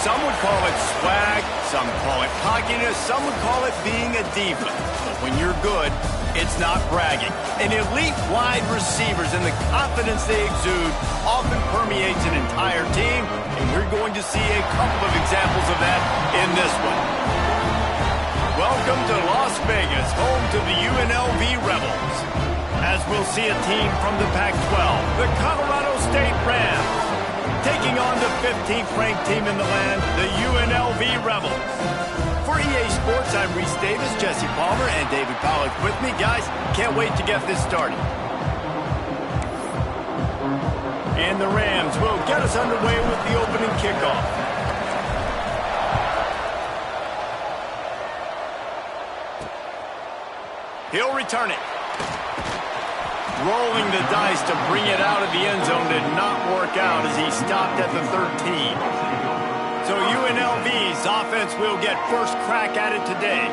Some would call it swag, some call it cockiness, some would call it being a diva. But when you're good, it's not bragging. And elite wide receivers and the confidence they exude often permeates an entire team, and we're going to see a couple of examples of that in this one. Welcome to Las Vegas, home to the UNLV Rebels. As we'll see a team from the Pac-12, the Colorado State Rams, taking on the 15th-ranked team in the land, the UNLV Rebels. For EA Sports, I'm Reese Davis, Jesse Palmer, and David Pollack with me. Guys, can't wait to get this started. And the Rams will get us underway with the opening kickoff. He'll return it. Rolling the dice to bring it out of the end zone did not work out as he stopped at the 13. So UNLV's offense will get first crack at it today.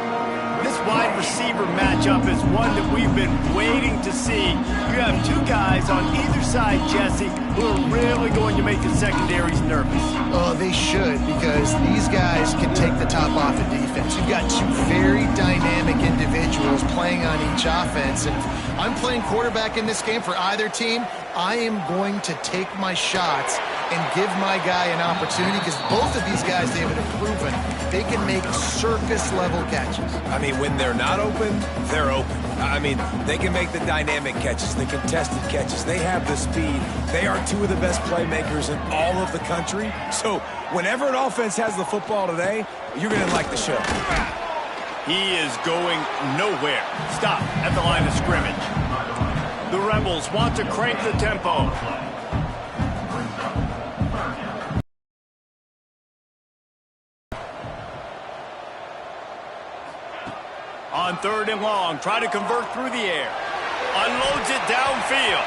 This wide receiver matchup is one that we've been waiting to see. You have two guys on either side, Jesse, who are really going to make the secondaries nervous. Oh, they should, because these guys can take the top off of defense. You've got two very dynamic individuals playing on each offense, and if I'm playing quarterback in this game for either team, I am going to take my shots and give my guy an opportunity, because both of these guys, David, have proven they can make circus-level catches. I mean, when they're not open, they're open. I mean, they can make the dynamic catches, the contested catches. They have the speed. They are two of the best playmakers in all of the country. So whenever an offense has the football today, you're going to like the show. He is going nowhere. Stop at the line of scrimmage. The Rebels want to crank the tempo. On 3rd and long, try to convert through the air. Unloads it downfield.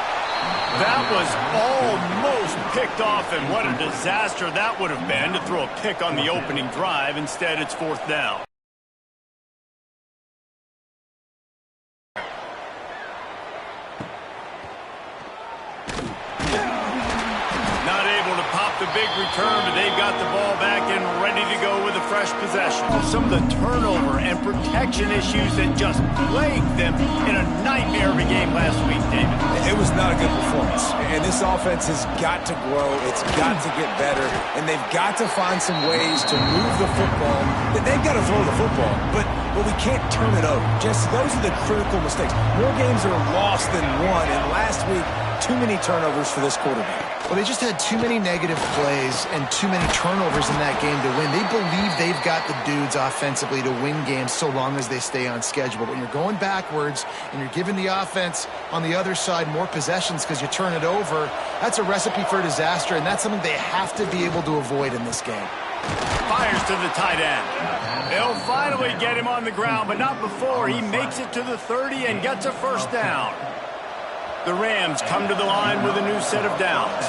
That was almost picked off, and what a disaster that would have been to throw a pick on the opening drive. Instead, it's 4th down. Not able to pop the big return, but they've got the ball back and ready to go with a fresh possession. Some of the turnover and protection issues that just plagued them in a nightmare of a game last week, David. It was not a good performance, and this offense has got to grow. It's got to get better, and they've got to find some ways to move the football. They've got to throw the football, but we can't turn it over. Just those are the critical mistakes. More games are lost than won, and last week, too many turnovers for this quarterback. Well, they just had too many negative plays and too many turnovers in that game to win. They believe they've got the dudes offensively to win games so long as they stay on schedule. But when you're going backwards and you're giving the offense on the other side more possessions because you turn it over, that's a recipe for disaster, and that's something they have to be able to avoid in this game. Fires to the tight end. They'll finally get him on the ground, but not before he makes it to the 30 and gets a first down. The Rams come to the line with a new set of downs.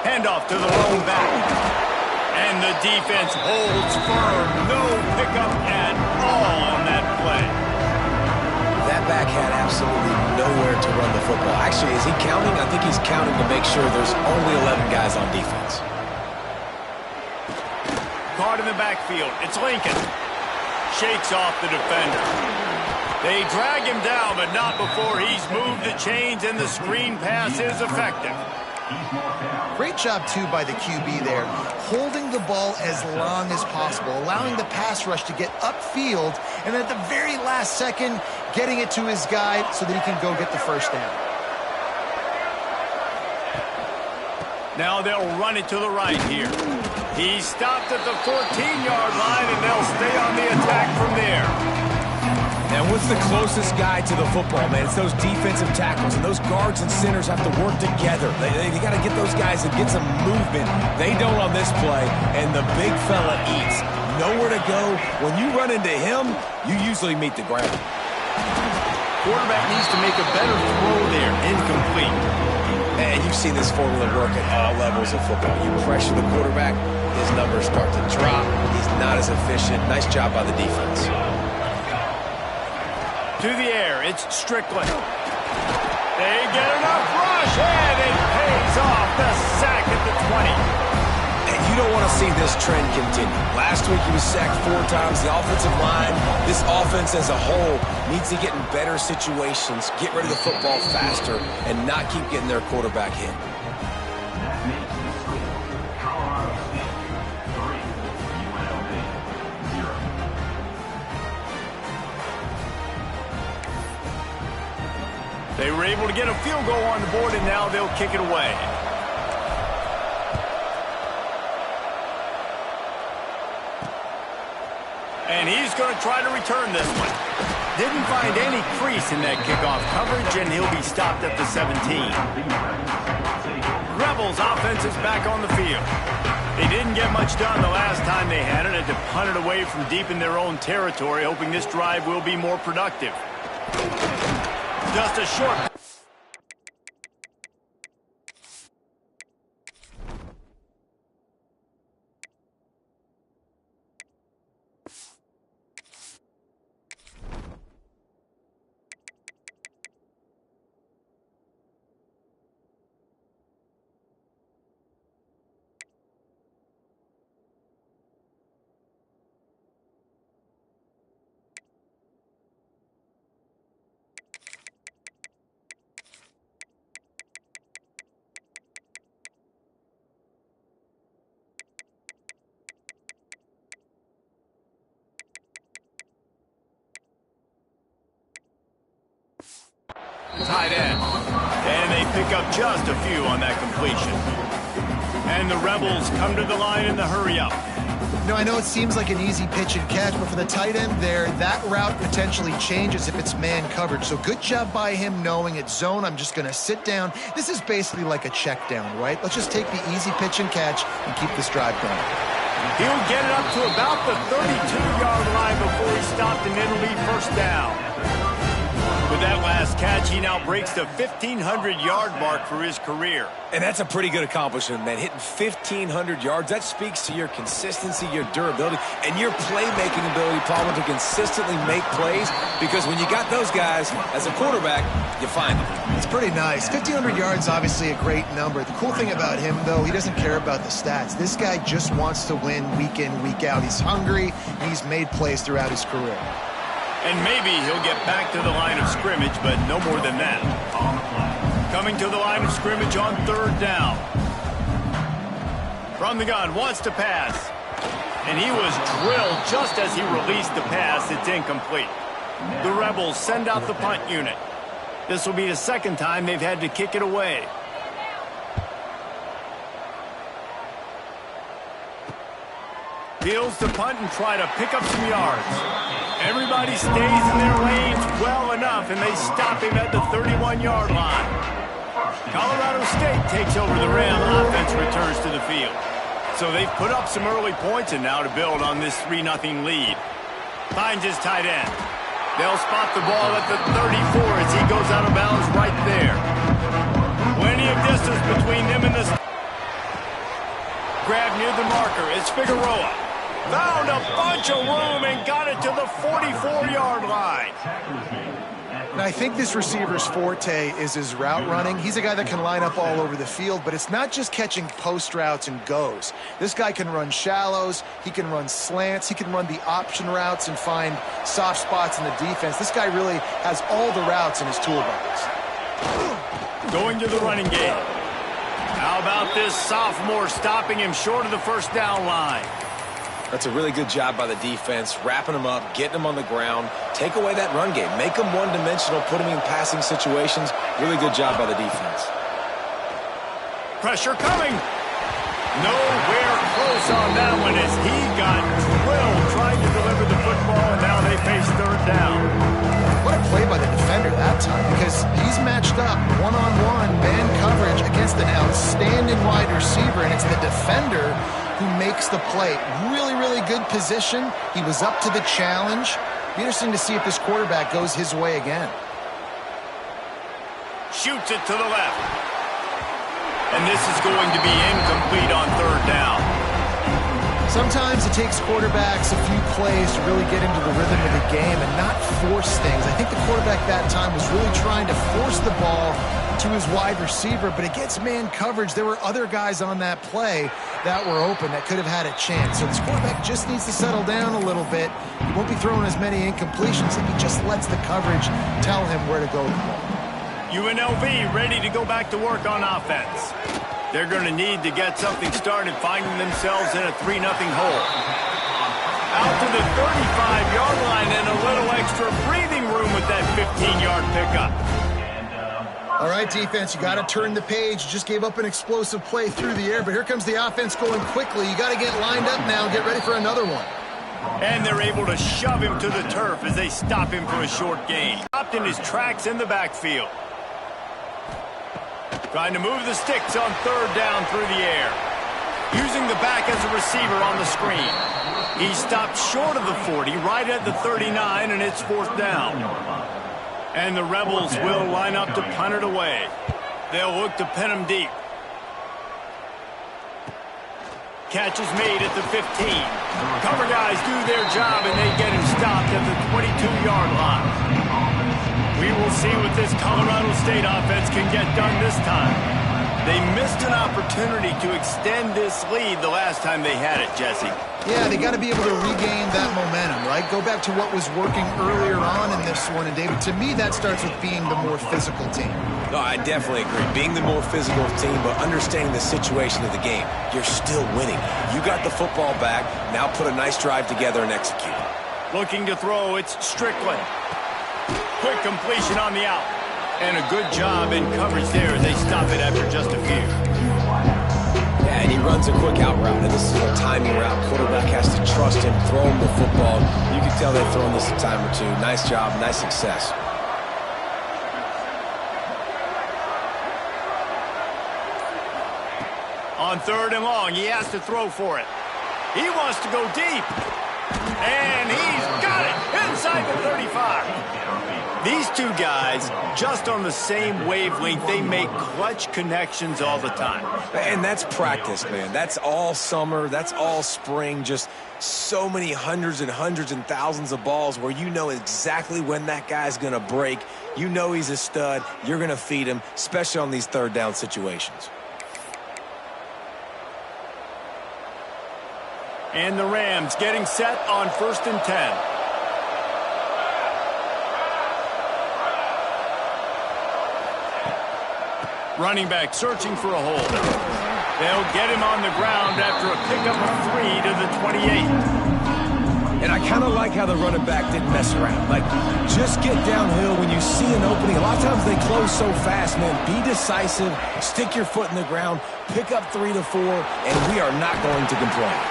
Handoff to the lone back. And the defense holds firm. No pickup at all on that play. That back had absolutely nowhere to run the football. Actually, is he counting? I think he's counting to make sure there's only 11 guys on defense. Caught in the backfield. It's Lincoln. Shakes off the defender. They drag him down, but not before he's moved the chains, and the screen pass is effective. Great job, too, by the QB there, holding the ball as long as possible, allowing the pass rush to get upfield, and at the very last second, getting it to his guy so that he can go get the first down. Now they'll run it to the right here. He stopped at the 14-yard line, and they'll stay on the attack from there. And what's the closest guy to the football, man? It's those defensive tackles, and those guards and centers have to work together. They got to get those guys and get some movement. They don't on this play, and the big fella eats. Nowhere to go. When you run into him, you usually meet the ground. Quarterback needs to make a better throw there. Incomplete. And you've seen this formula work at all levels of football. You pressure the quarterback, his numbers start to drop. He's not as efficient. Nice job by the defense. To the air, it's Strickland. They get enough rush, and it pays off. The sack at the 20. don't want to see this trend continue. Last week he was sacked 4 times. The offensive line, this offense as a whole, needs to get in better situations, get rid of the football faster, and not keep getting their quarterback hit. They were able to get a field goal on the board, and now they'll kick it away. And he's going to try to return this one. Didn't find any crease in that kickoff coverage, and he'll be stopped at the 17. Rebels offense is back on the field. They didn't get much done the last time they had it, and to punt it away from deep in their own territory, hoping this drive will be more productive. Just a short. Tight end. And they pick up just a few on that completion. And the Rebels come to the line in the hurry-up. You know, I know it seems like an easy pitch and catch, but for the tight end there, that route potentially changes if it's man coverage. So good job by him knowing it's zone. I'm just going to sit down. This is basically like a check down, right? Let's just take the easy pitch and catch and keep this drive going. He'll get it up to about the 32-yard line before he stopped, and it'll be first down. With that last catch, he now breaks the 1,500-yard mark for his career. And that's a pretty good accomplishment, man. Hitting 1,500 yards, that speaks to your consistency, your durability, and your playmaking ability, Paul, to consistently make plays. Because when you got those guys as a quarterback, you find them. It's pretty nice. 1,500 yards, obviously a great number. The cool thing about him, though, he doesn't care about the stats. This guy just wants to win week in, week out. He's hungry, and he's made plays throughout his career. And maybe he'll get back to the line of scrimmage, but no more than that. Coming to the line of scrimmage on third down. From the gun, wants to pass. And he was drilled just as he released the pass. It's incomplete. The Rebels send out the punt unit. This will be the second time they've had to kick it away. Fields to punt and try to pick up some yards. Everybody stays in their lanes well enough, and they stop him at the 31-yard line. Colorado State takes over the rail. Offense returns to the field. So they've put up some early points, and now to build on this 3-0 lead. Finds his tight end. They'll spot the ball at the 34 as he goes out of bounds right there. Plenty of distance between them and the... Grab near the marker. It's Figueroa. Found a bunch of room and got it to the 44-yard line. And I think this receiver's forte is his route running. He's a guy that can line up all over the field, but it's not just catching post routes and goes. This guy can run shallows, he can run slants, he can run the option routes and find soft spots in the defense. This guy really has all the routes in his toolbox. Going to the running game. How about this sophomore stopping him short of the first down line? That's a really good job by the defense, wrapping them up, getting them on the ground, take away that run game, make them one-dimensional, put them in passing situations. Really good job by the defense. Pressure coming. Nowhere close on that one as he got drilled trying to deliver the football, and now they face third down. What a play by the defender that time, because he's matched up one-on-one man coverage against an outstanding wide receiver, and it's the defender who makes the play. Really, really good position. He was up to the challenge. Be interesting to see if this quarterback goes his way again. Shoots it to the left. And this is going to be incomplete on third down. Sometimes it takes quarterbacks a few plays to really get into the rhythm of the game and not force things. I think the quarterback that time was really trying to force the ball to his wide receiver, but against man coverage, there were other guys on that play that were open that could have had a chance. So this quarterback just needs to settle down a little bit. He won't be throwing as many incompletions if he just lets the coverage tell him where to go with the ball. UNLV ready to go back to work on offense. They're going to need to get something started, finding themselves in a 3-0 hole. Out to the 35-yard line and a little extra breathing room with that 15-yard pickup. All right, defense, you got to turn the page. You just gave up an explosive play through the air, but here comes the offense going quickly. You got to get lined up now and get ready for another one. And they're able to shove him to the turf as they stop him for a short gain. Stopped in his tracks in the backfield. Trying to move the sticks on 3rd down through the air. Using the back as a receiver on the screen. He stopped short of the 40, right at the 39, and it's 4th down. And the Rebels will line up to punt it away. They'll look to pin him deep. Catch is made at the 15. Cover guys do their job, and they get him stopped at the 22-yard line. We will see what this Colorado State offense can get done this time. They missed an opportunity to extend this lead the last time they had it, Jesse. Yeah, they got to be able to regain that momentum, right? Go back to what was working earlier on in this one. And, David, to me, that starts with being the more physical team. No, I definitely agree. Being the more physical team, but understanding the situation of the game. You're still winning. You got the football back. Now put a nice drive together and execute. Looking to throw, it's Strickland. Quick completion on the out. And a good job in coverage there as they stop it after just a few. Yeah, and he runs a quick out route, and this is a timing route. Quarterback has to trust him, throw him the football. You can tell they've thrown this a time or two. Nice job, nice success. On 3rd and long, he has to throw for it. He wants to go deep. And he's got it inside the 35. These two guys, just on the same wavelength, they make clutch connections all the time. And that's practice, man. That's all summer. That's all spring. Just so many hundreds and thousands of balls where you know exactly when that guy's going to break. You know he's a stud. You're going to feed him, especially on these 3rd down situations. And the Rams getting set on 1st and 10. Running back searching for a hole. They'll get him on the ground after a pickup of 3 to the 28. And I kind of like how the running back didn't mess around. Like, just get downhill when you see an opening. A lot of times they close so fast, man. Be decisive, stick your foot in the ground, pick up 3 to 4, and we are not going to complain.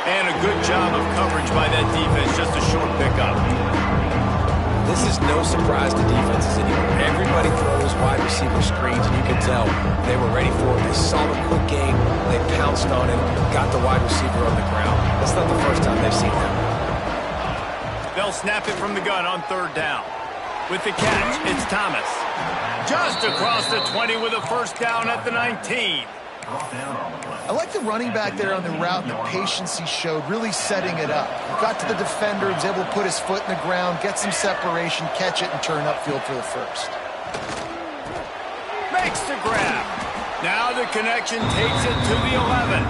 And a good job of coverage by that defense, just a short pickup. This is no surprise to defenses anymore. Everybody throws wide receiver screens, and you can tell they were ready for it. They saw the quick game, they pounced on it, got the wide receiver on the ground. That's not the first time they've seen that. They'll snap it from the gun on 3rd down. With the catch, it's Thomas. Just across the 20 with a 1st down at the 19. I like the running back there on the route and the patience he showed, really setting it up. Got to the defender, was able to put his foot in the ground, get some separation, catch it, and turn upfield for the 1st. Makes the grab. Now the connection takes it to the 11.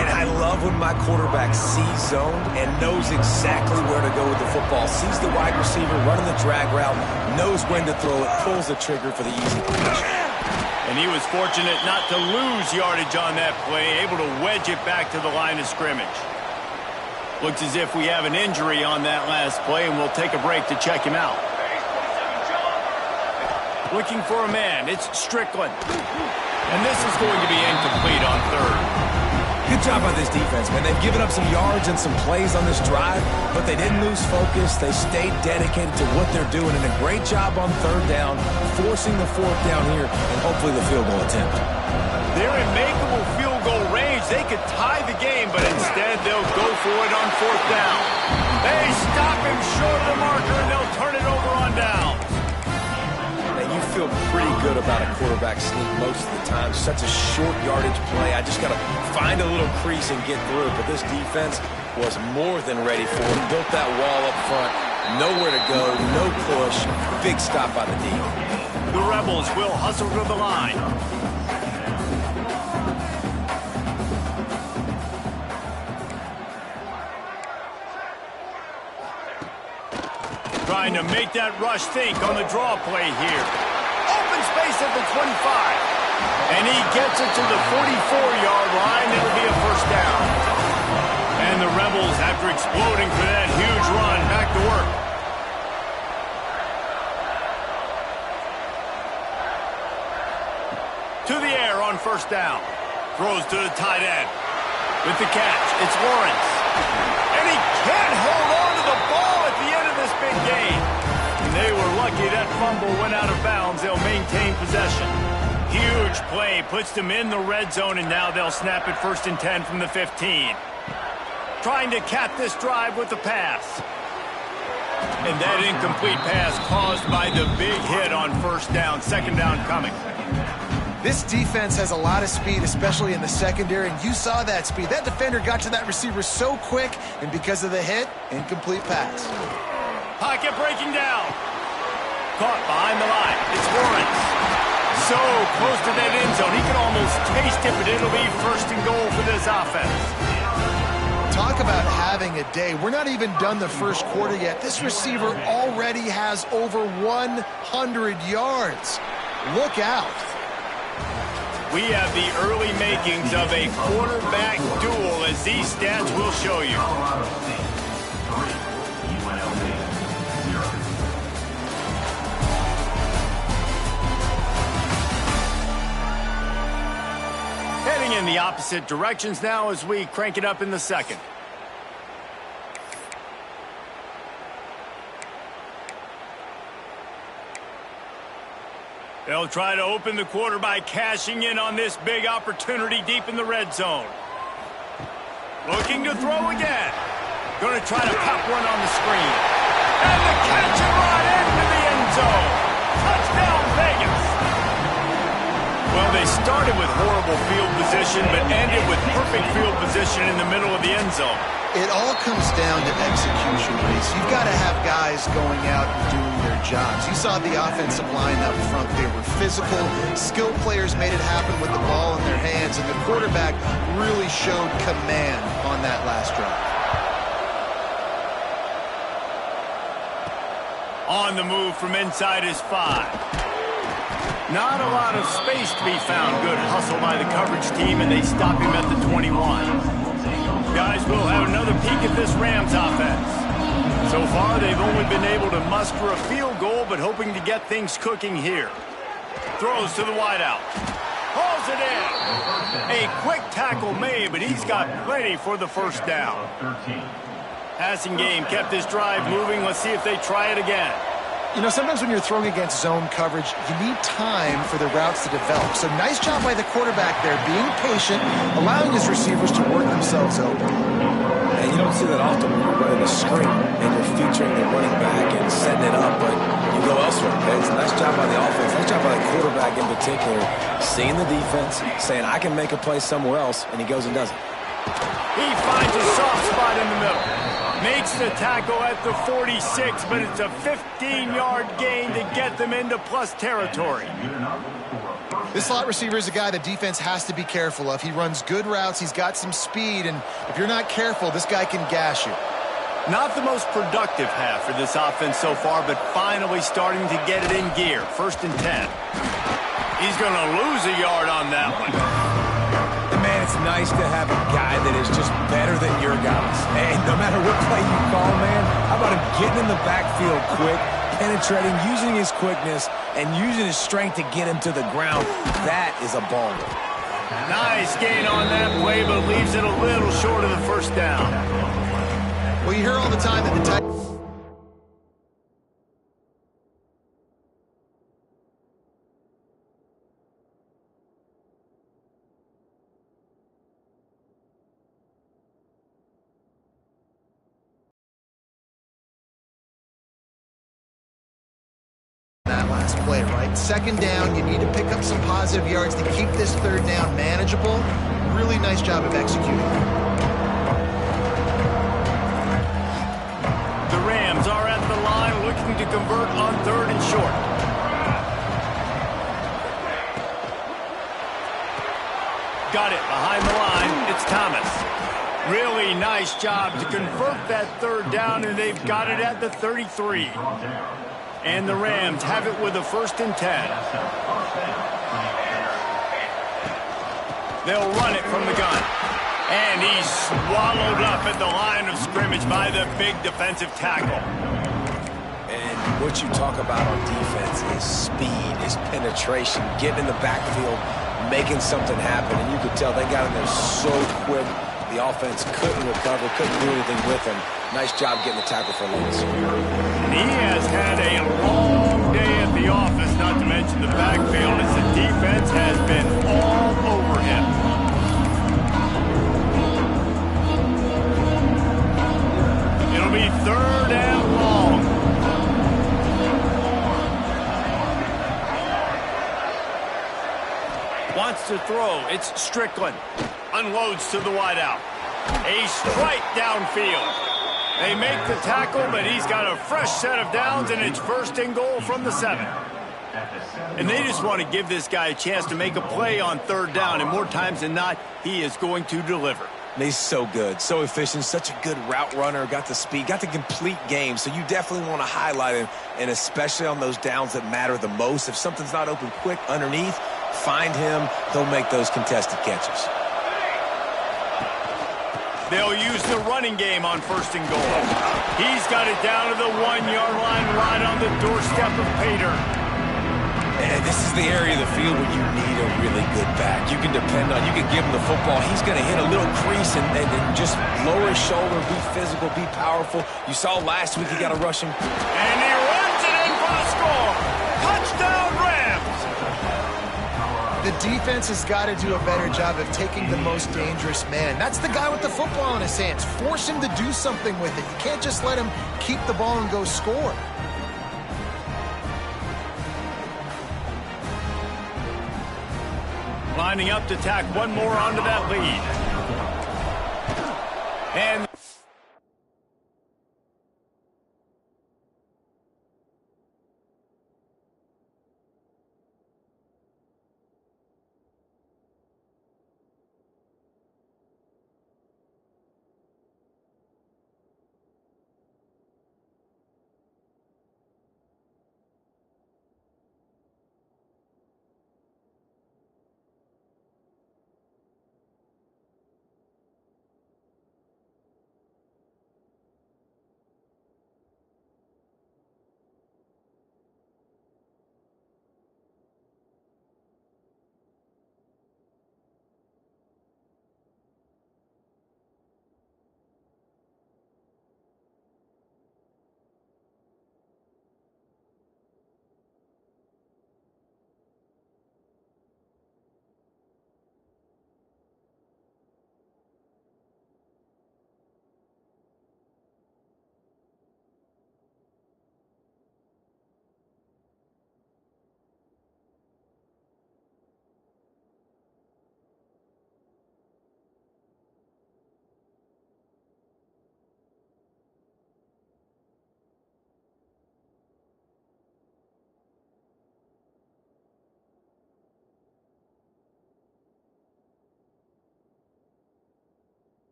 And I love when my quarterback sees zone and knows exactly where to go with the football. Sees the wide receiver running the drag route, knows when to throw it, pulls the trigger for the easy completion. And he was fortunate not to lose yardage on that play, able to wedge it back to the line of scrimmage. Looks as if we have an injury on that last play, and we'll take a break to check him out. Looking for a man, it's Strickland. And this is going to be incomplete on 3rd. Good job by this defense, man. They've given up some yards and some plays on this drive, but they didn't lose focus. They stayed dedicated to what they're doing, and a great job on 3rd down, forcing the 4th down here, and hopefully the field goal attempt. They're in makeable field goal range. They could tie the game, but instead they'll go for it on 4th down. They stop him short of the marker, and they'll turn it over on down. You feel pretty good about a quarterback sneak most of the time. Such a short yardage play. I just got to find a little crease and get through it. But this defense was more than ready for it. Built that wall up front. Nowhere to go. No push. Big stop by the D. The Rebels will hustle to the line. trying to make that rush think on the draw play here. Open space at the 25. And he gets it to the 44-yard line. It'll be a first down. And the Rebels, after exploding for that huge run, back to work. To the air on first down. Throws to the tight end. With the catch, it's Lawrence. And he can't hold on to the ball at the end of this big game. And they were lucky that fumble went out of bounds. They'll maintain possession. Huge play, puts them in the red zone, and now they'll snap it 1st and 10 from the 15. Trying to cap this drive with the pass. And that incomplete pass caused by the big hit on first down, 2nd down coming. This defense has a lot of speed, especially in the secondary, and you saw that speed. That defender got to that receiver so quick, and because of the hit, incomplete pass. Pocket breaking down. Caught behind the line. It's Lawrence. So close to that end zone. He can almost taste it, but it'll be 1st and goal for this offense. Talk about having a day. We're not even done the first quarter yet. This receiver already has over 100 yards. Look out. We have the early makings of a quarterback duel, as these stats will show you. Heading in the opposite directions now as we crank it up in the second. They'll try to open the quarter by cashing in on this big opportunity deep in the red zone. Looking to throw again. Going to try to pop one on the screen. And the catch and run into the end zone. Touchdown, Vegas. Well, they started with horrible field position, but ended with perfect field position in the middle of the end zone. It all comes down to execution, Reese. You've got to have guys going out and doing their jobs. You saw the offensive line up front. They were physical. Skilled players made it happen with the ball in their hands, and the quarterback really showed command on that last drive. On the move from inside his 5. Not a lot of space to be found. Good hustle by the coverage team, and they stop him at the 21. Guys, we'll have another peek at this Rams offense. So far, they've only been able to muster a field goal, but hoping to get things cooking here. Throws to the wideout. Hauls it in. A quick tackle made, but he's got plenty for the first down. Passing game kept this drive moving. Let's see if they try it again. You know, sometimes when you're throwing against zone coverage, you need time for the routes to develop. So nice job by the quarterback there, being patient, allowing his receivers to work themselves open. And you don't see that often when you're running a screen and you're featuring the running back and setting it up, but you go elsewhere. Okay? It's a nice job by the offense, nice job by the quarterback in particular, seeing the defense, saying, I can make a play somewhere else, and he goes and does it. He finds a soft spot in the middle. Makes the tackle at the 46, but it's a 15-yard gain to get them into plus territory. This slot receiver is a guy the defense has to be careful of. He runs good routes, he's got some speed, and if you're not careful, this guy can gash you. Not the most productive half for this offense so far, but finally starting to get it in gear. 1st and 10. He's going to lose a yard on that one. Man, it's nice to have a guy that is just better than your guys. And no matter what play you call, man, how about him getting in the backfield quick, penetrating, using his quickness, and using his strength to get him to the ground? That is a baller. Nice gain on that play, but leaves it a little short of the first down. Well, you hear all the time that the Titans... that last play, right? 2nd down, you need to pick up some positive yards to keep this 3rd down manageable. Really nice job of executing. The Rams are at the line looking to convert on 3rd and short. Got it behind the line. It's Thomas. Really nice job to convert that third down, and they've got it at the 33. And the Rams have it with a 1st and 10. They'll run it from the gun. And he's swallowed up at the line of scrimmage by the big defensive tackle. And what you talk about on defense is speed, is penetration, getting in the backfield, making something happen. And you could tell they got in there so quick. The offense couldn't recover, couldn't do anything with him. Nice job getting the tackle for loss. He has had a long day at the office, not to mention the backfield, as the defense has been all over him. It'll be 3rd and long. Wants to throw. It's Strickland. Unloads to the wideout. A strike downfield. They make the tackle, but he's got a fresh set of downs, and it's 1st and goal from the 7. And they just want to give this guy a chance to make a play on 3rd down, and more times than not, he is going to deliver. And he's so good, so efficient, such a good route runner, got the speed, got the complete game, so you definitely want to highlight him, and especially on those downs that matter the most. If something's not open quick underneath, find him, he'll make those contested catches. They'll use the running game on 1st and goal. He's got it down to the 1-yard line, right on the doorstep of Pater. And this is the area of the field where you need a really good back. You can depend on, you can give him the football. He's going to hit a little crease and just lower his shoulder, be physical, be powerful. You saw last week he got a rushing. And he runs it in for the score. Touchdown, Rams! The defense has got to do a better job of taking the most dangerous man. That's the guy with the football in his hands. Force him to do something with it. You can't just let him keep the ball and go score. Lining up to tack one more onto that lead. And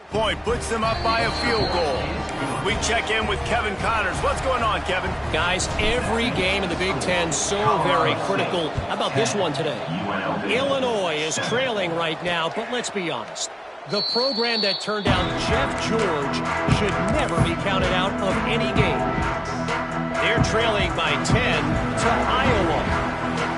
point puts them up by a field goal. We check in with Kevin Connors. What's going on, Kevin? Guys, every game in the Big Ten so very critical. How about this one today? Illinois is trailing right now, but let's be honest. The program that turned down Jeff George should never be counted out of any game. They're trailing by 10 to Iowa.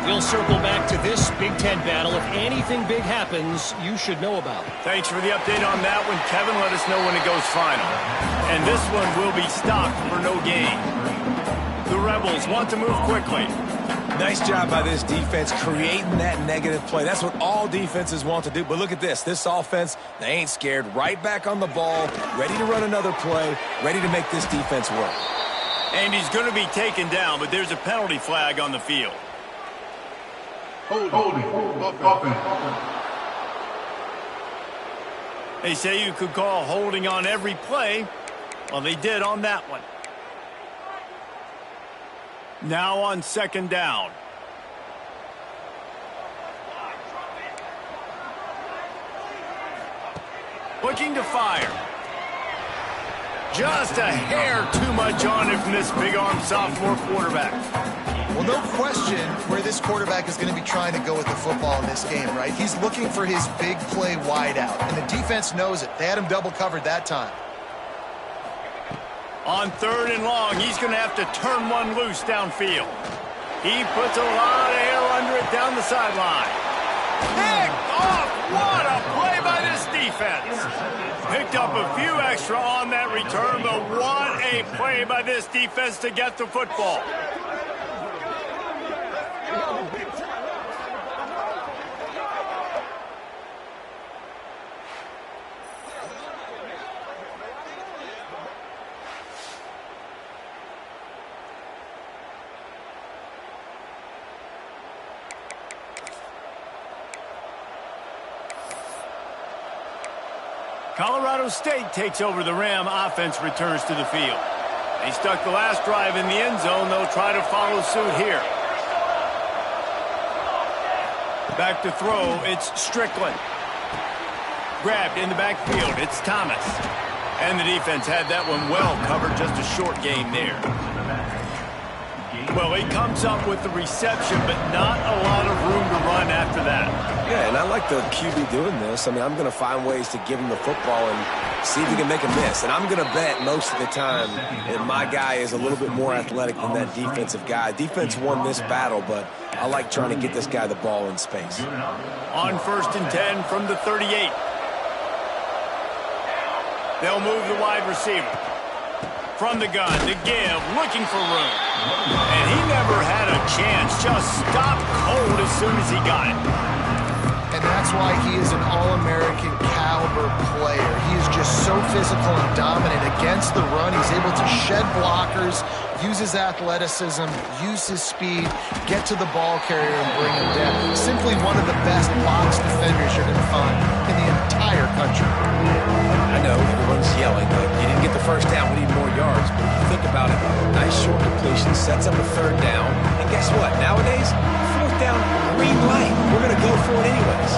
We'll circle back to this Big Ten battle. If anything big happens, you should know about it. Thanks for the update on that one, Kevin. Let us know when it goes final. And this one will be stopped for no gain. The Rebels want to move quickly. Nice job by this defense creating that negative play. That's what all defenses want to do. But look at this. This offense, they ain't scared. Right back on the ball, ready to run another play, ready to make this defense work. And he's going to be taken down, but there's a penalty flag on the field. Holding. They say you could call holding on every play. Well, they did on that one. Now on second down. Looking to fire. Just a hair too much on it from this big-arm sophomore quarterback. Well, no question where this quarterback is going to be trying to go with the football in this game, right? He's looking for his big play wide out, and the defense knows it. They had him double covered that time. On third and long, he's going to have to turn one loose downfield. He puts a lot of air under it down the sideline. Picked off! What a play by this defense! Picked up a few extra on that return, but what a play by this defense to get the football. Colorado State takes over the Ram. Offense returns to the field. They stuck the last drive in the end zone. They'll try to follow suit here. Back to throw. It's Strickland. Grabbed in the backfield. It's Thomas. And the defense had that one well covered. Just a short game there. Well, he comes up with the reception, but not a lot of room to run after that. Yeah, and I like the QB doing this. I mean, I'm going to find ways to give him the football and see if he can make a miss. And I'm going to bet most of the time that my guy is a little bit more athletic than that defensive guy. Defense won this battle, but I like trying to get this guy the ball in space. On 1st and 10 from the 38. They'll move the wide receiver. From the gun to give, looking for room. And he never had a chance, just stopped cold as soon as he got it. And that's why he is an All-American caliber player. He is just so physical and dominant against the run. He's able to shed blockers, use his athleticism, use his speed, get to the ball carrier and bring him down. Simply one of the best box defenders you're going to find in the entire country. I know everyone's yelling, but you didn't get the first down. We need more yards. But if you think about it, nice short completion, sets up a third down. And guess what? Nowadays, fourth down, green light. We're going to go for it anyways.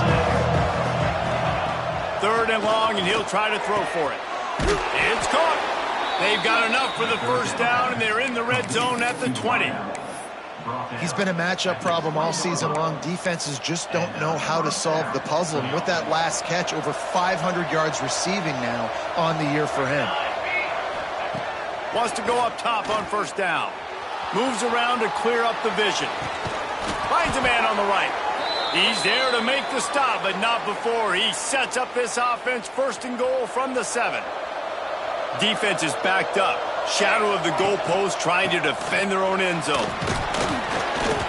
Third and long, and he'll try to throw for it. It's caught. They've got enough for the first down, and they're in the red zone at the 20. He's been a matchup problem all season long. Defenses just don't know how to solve the puzzle. And with that last catch, over 500 yards receiving now on the year for him. Wants to go up top on first down. Moves around to clear up the vision. Finds a man on the right. He's there to make the stop, but not before he sets up this offense. 1st and goal from the 7. Defense is backed up. Shadow of the goalpost trying to defend their own end zone.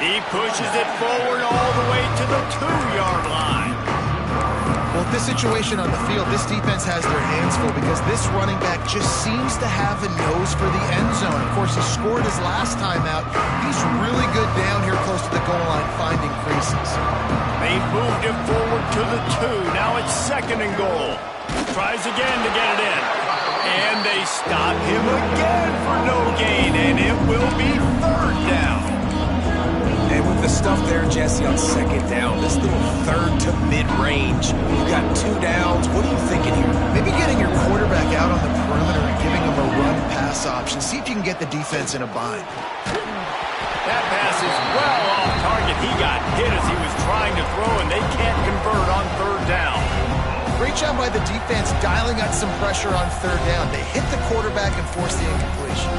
He pushes it forward all the way to the 2-yard line. Well, with this situation on the field, this defense has their hands full because this running back just seems to have a nose for the end zone. Of course, he scored his last time out. He's really good down here close to the goal line, finding creases. They moved him forward to the 2. Now it's 2nd and goal. Tries again to get it in. And they stop him again for no gain, and it will be 3rd down. And with the stuff there, Jesse, on second down. This little third to mid-range. You've got 2 downs. What are you thinking here? Maybe getting your quarterback out on the perimeter and giving him a run-pass option. See if you can get the defense in a bind. That pass is well off target. He got hit as he was trying to throw, and they can't convert on third down. Great job by the defense dialing out some pressure on third down. They hit the quarterback and forced the incompletion.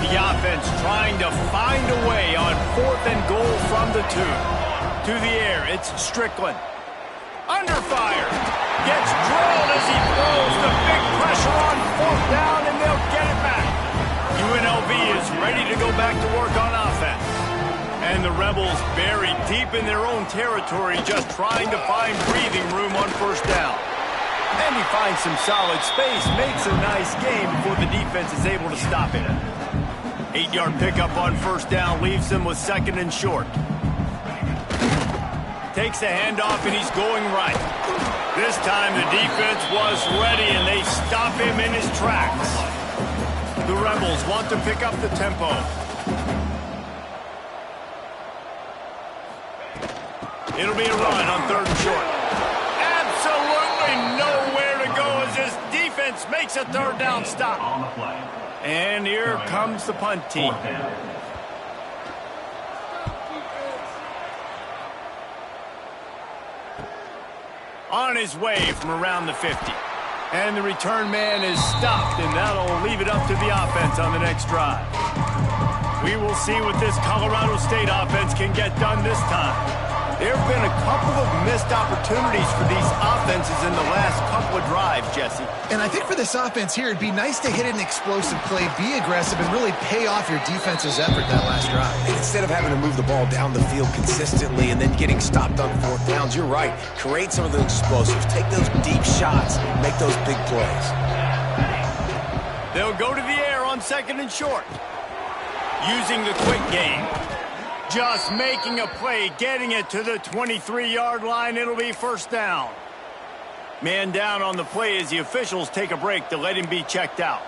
The offense trying to find a way on 4th and goal from the 2. To the air, it's Strickland. Under fire. Gets drilled as he throws. The big pressure on 4th down, and they'll get it back. UNLV is ready to go back to work on offense. And the Rebels buried deep in their own territory, just trying to find breathing room on 1st down. And he finds some solid space, makes a nice game before the defense is able to stop it. 8-yard pickup on 1st down, leaves him with 2nd and short. Takes a handoff, and he's going right. This time the defense was ready, and they stop him in his tracks. The Rebels want to pick up the tempo. It'll be a run on 3rd and short. Absolutely nowhere to go as this defense makes a 3rd down stop. And here comes the punt team. On his way from around the 50. And the return man is stopped, and that'll leave it up to the offense on the next drive. We will see what this Colorado State offense can get done this time. There have been a couple of missed opportunities for these offenses in the last couple of drives, Jesse. And I think for this offense here, it'd be nice to hit an explosive play, be aggressive, and really pay off your defense's effort that last drive. And instead of having to move the ball down the field consistently and then getting stopped on 4th downs, you're right. Create some of those explosives. Take those deep shots. Make those big plays. They'll go to the air on 2nd and short. Using the quick game. Just making a play, getting it to the 23-yard line. It'll be 1st down. Man down on the play as the officials take a break to let him be checked out.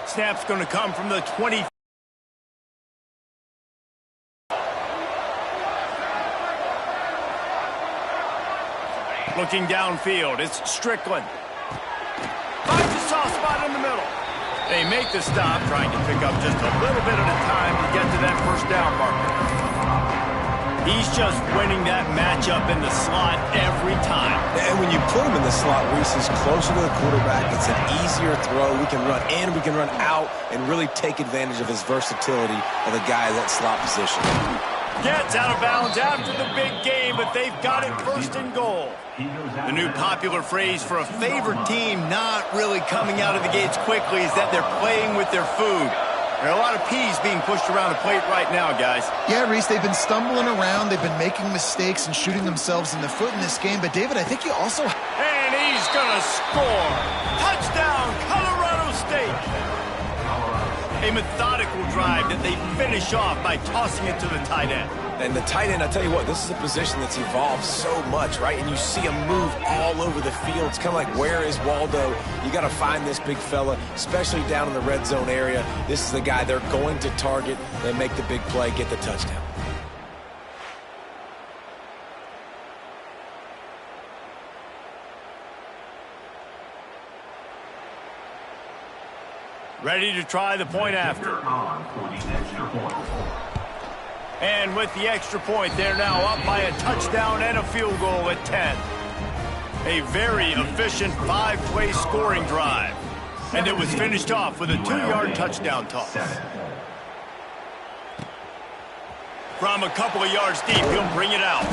Snap's going to come from the 20. Looking downfield, it's Strickland. Finds a soft spot in the middle. They make the stop, trying to pick up just a little bit at a time to get to that 1st down marker. He's just winning that matchup in the slot every time. And when you put him in the slot, Reese is closer to the quarterback. It's an easier throw. We can run in, we can run out, and really take advantage of his versatility of the guy in that slot position. Gets out of bounds after the big game, but they've got it 1st and goal. The new popular phrase for a favored team not really coming out of the gates quickly is that they're playing with their food. There are a lot of peas being pushed around the plate right now, guys. Yeah, Reese, they've been stumbling around. They've been making mistakes and shooting themselves in the foot in this game. But, David, I think you also... And he's going to score. Touchdown, Colorado State. A methodical drive that they finish off by tossing it to the tight end. And the tight end, I tell you what, this is a position that's evolved so much, right? And you see him move all over the field. It's kind of like, where is Waldo? You got to find this big fella, especially down in the red zone area. This is the guy they're going to target. They make the big play, get the touchdown. Ready to try the point after. And with the extra point, they're now up by a touchdown and a field goal at 10. A very efficient 5-play scoring drive. And it was finished off with a 2-yard touchdown toss. From a couple of yards deep, he'll bring it out.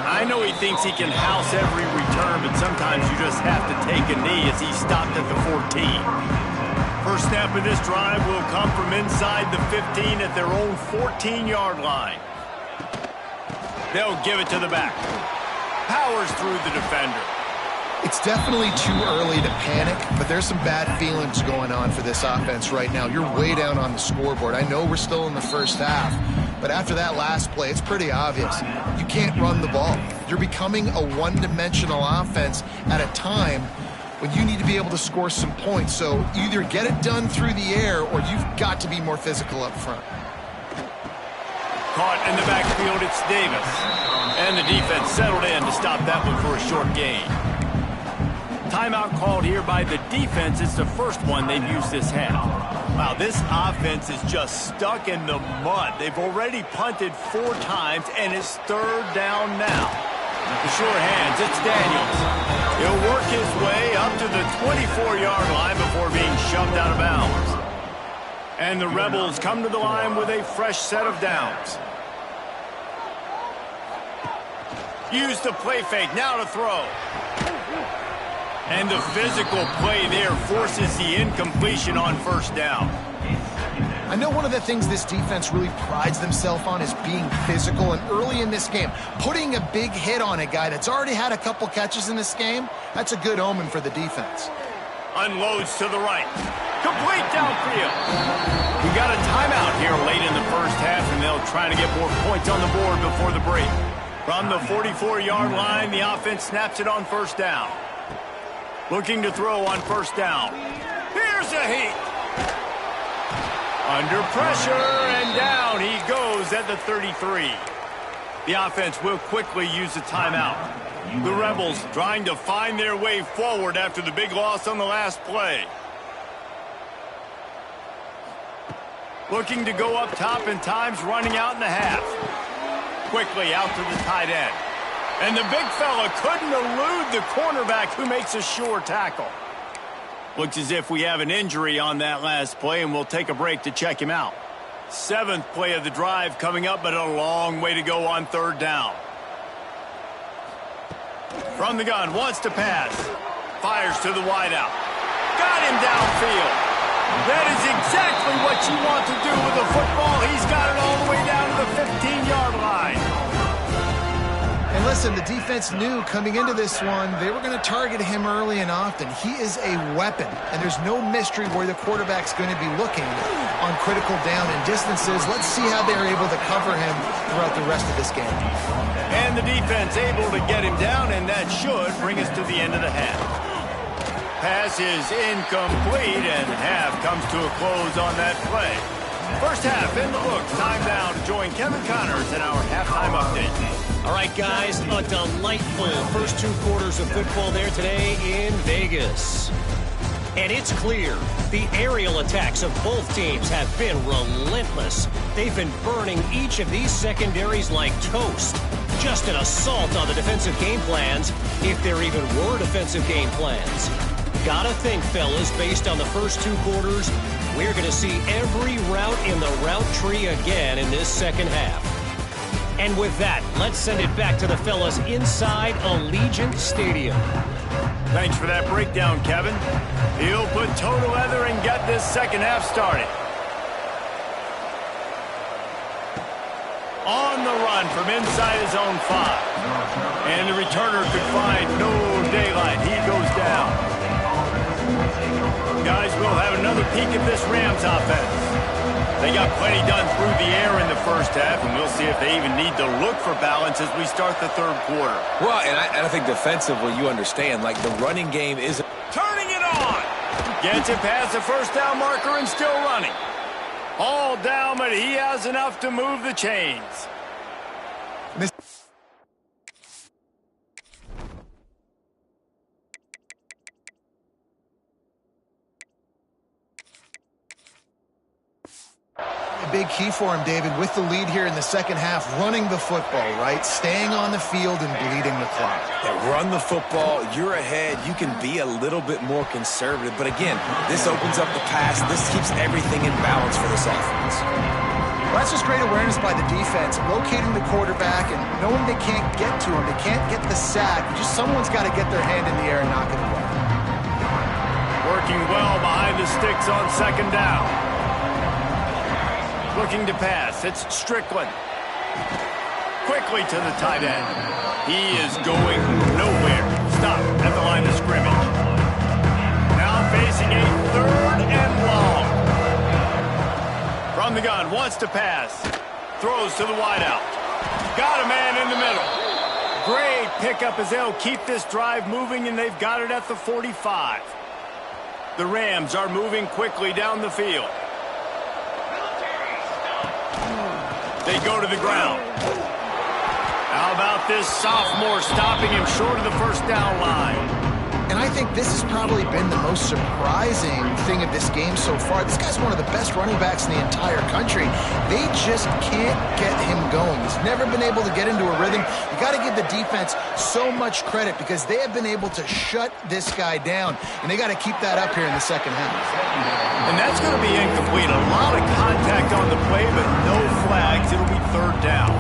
I know he thinks he can house every return, but sometimes you just have to take a knee as he stopped at the 14. First snap of this drive will come from inside the 15 at their own 14-yard line. They'll give it to the back. Powers through the defender. It's definitely too early to panic, but there's some bad feelings going on for this offense right now. You're way down on the scoreboard. I know we're still in the first half, but after that last play, it's pretty obvious. You can't run the ball. You're becoming a one-dimensional offense at a time when you need to be able to score some points. So either get it done through the air or you've got to be more physical up front. Caught in the backfield, it's Davis. And the defense settled in to stop that one for a short gain. Timeout called here by the defense. It's the first one they've used this half. Wow, this offense is just stuck in the mud. They've already punted 4 times, and it's 3rd down now. The sure hands, it's Daniels. He'll work his way up to the 24-yard line before being shoved out of bounds. And the Rebels come to the line with a fresh set of downs. Use the play fake, now to throw. And the physical play there forces the incompletion on 1st down. I know one of the things this defense really prides themselves on is being physical, and early in this game, putting a big hit on a guy that's already had a couple catches in this game, that's a good omen for the defense. Unloads to the right. Complete downfield. We got a timeout here late in the first half, and they'll try to get more points on the board before the break. From the 44-yard line, the offense snaps it on 1st down. Looking to throw on 1st down. Here's a heat. Under pressure, and down he goes at the 33. The offense will quickly use a timeout. The Rebels trying to find their way forward after the big loss on the last play. Looking to go up top, and time's running out in the half. Quickly out to the tight end. And the big fella couldn't elude the cornerback, who makes a sure tackle. Looks as if we have an injury on that last play, and we'll take a break to check him out. 7th play of the drive coming up, but a long way to go on 3rd down. From the gun, wants to pass. Fires to the wideout. Got him downfield. That is exactly what you want to do with a football. He's got it all the way down to the 15-yard line. And listen, the defense knew coming into this one, they were going to target him early and often. He is a weapon, and there's no mystery where the quarterback's going to be looking on critical down and distances. Let's see how they're able to cover him throughout the rest of this game. And the defense able to get him down, and that should bring us to the end of the half. Pass is incomplete, and half comes to a close on that play. First half in the books. Time now to join Kevin Connors in our halftime update. All right, guys, a delightful first 2 quarters of football there today in Vegas. And it's clear the aerial attacks of both teams have been relentless. They've been burning each of these secondaries like toast. Just an assault on the defensive game plans, if there even were defensive game plans. Gotta think, fellas, based on the first 2 quarters, we're going to see every route in the route tree again in this second half. And with that, let's send it back to the fellas inside Allegiant Stadium. Thanks for that breakdown, Kevin. He'll put toe to leather and get this second half started. On the run from inside his own 5. And the returner could find no daylight. He goes down. Guys, we'll have another peek at this Rams offense. They got plenty done through the air in the first half, and we'll see if they even need to look for balance as we start the 3rd quarter. Well, and I think defensively, you understand, like the running game is... Turning it on! Gets it past the 1st down marker and still running. All down, but he has enough to move the chains. A big key for him, David, with the lead here in the second half, running the football, right? Staying on the field and bleeding the clock. Yeah, run the football, you're ahead, you can be a little bit more conservative. But again, this opens up the pass. This keeps everything in balance for this offense. Well, that's just great awareness by the defense, locating the quarterback and knowing they can't get to him. They can't get the sack. Just someone's got to get their hand in the air and knock it away. Working well behind the sticks on 2nd down. Looking to pass. It's Strickland. Quickly to the tight end. He is going nowhere. Stop at the line of scrimmage. Now facing a 3rd and long. From the gun, wants to pass. Throws to the wideout. Got a man in the middle. Great pickup as they'll keep this drive moving, and they've got it at the 45. The Rams are moving quickly down the field. They go to the ground. How about this sophomore stopping him short of the first down line? And I think this has probably been the most surprising thing of this game so far. This guy's one of the best running backs in the entire country. They just can't get him going. He's never been able to get into a rhythm. You got to give the defense so much credit because they have been able to shut this guy down, and they got to keep that up here in the second half. And that's going to be incomplete. A lot of contact on the play, but no flags. It'll be third down.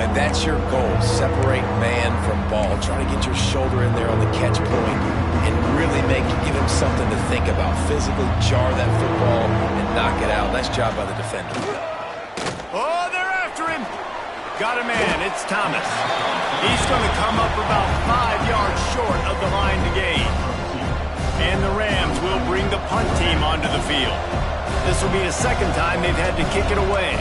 And that's your goal. Separate man from ball. Try to get your shoulder in there on the catch point and really give him something to think about. Physically jar that football and knock it out. Nice job by the defender. Oh, they're after him. Got a man. It's Thomas. He's going to come up about 5 yards short of the line to gain. And the Rams will bring the punt team onto the field. This will be the second time they've had to kick it away.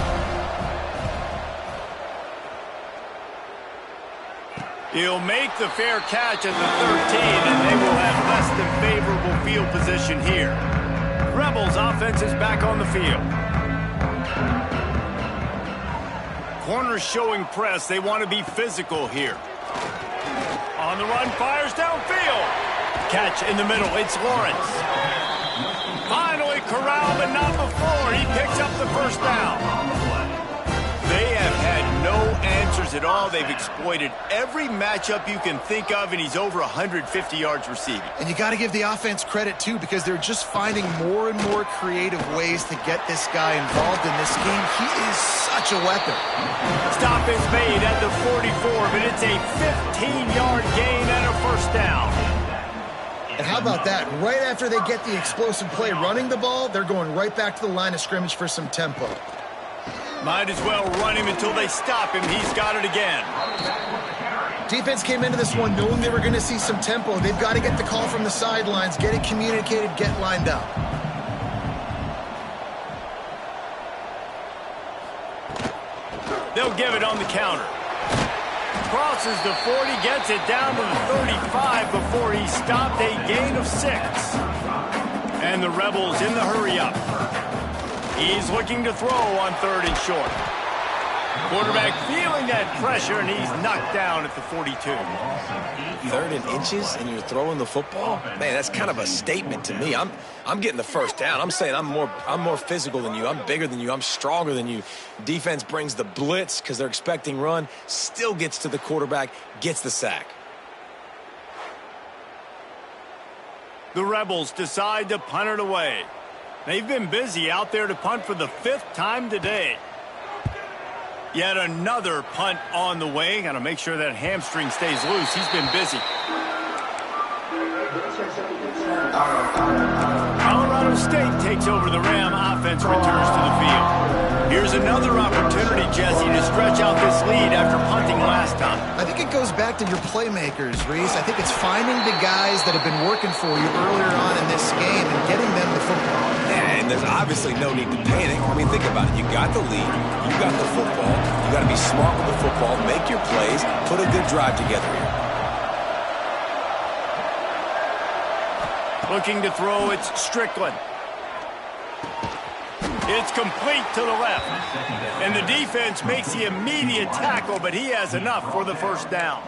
He'll make the fair catch at the 13, and they will have less than favorable field position here. Rebels offense is back on the field. Corners showing press. They want to be physical here. On the run, fires downfield. Catch in the middle. It's Lawrence. Finally corralled, but not before. He picks up the first down. They have had no answers at all. They've exploited every matchup you can think of, and he's over 150 yards receiving. And you got to give the offense credit, too, because they're just finding more and more creative ways to get this guy involved in this game. He is such a weapon. Stop is made at the 44, but it's a 15-yard gain and a first down. And how about that? Right after they get the explosive play running the ball, they're going right back to the line of scrimmage for some tempo. Might as well run him until they stop him. He's got it again. Defense came into this one knowing they were going to see some tempo. They've got to get the call from the sidelines, get it communicated, get lined up. They'll give it on the counter. Crosses the 40, gets it down to the 35 before he stopped. A gain of 6. And the Rebels in the hurry-up. He's looking to throw on 3rd and short. Quarterback feeling that pressure, and he's knocked down at the 42. 3rd and inches, and you're throwing the football? Man, that's kind of a statement to me. I'm getting the first down. I'm saying I'm more physical than you. I'm bigger than you. I'm stronger than you. Defense brings the blitz because they're expecting run, still gets to the quarterback, gets the sack. The Rebels decide to punt it away. They've been busy out there to punt for the 5th time today. Yet another punt on the way. Got to make sure that hamstring stays loose. He's been busy. Colorado State takes over. The Ram offense returns to the field. Here's another opportunity, Jesse, to stretch out this lead after punting last time. I think it goes back to your playmakers, Reese. I think it's finding the guys that have been working for you earlier on in this game and getting them the football. And there's obviously no need to panic. I mean, think about it. You got the lead. You got the football. You got to be smart with the football. Make your plays. Put a good drive together here. Looking to throw, it's Strickland. It's complete to the left. And the defense makes the immediate tackle, but he has enough for the first down.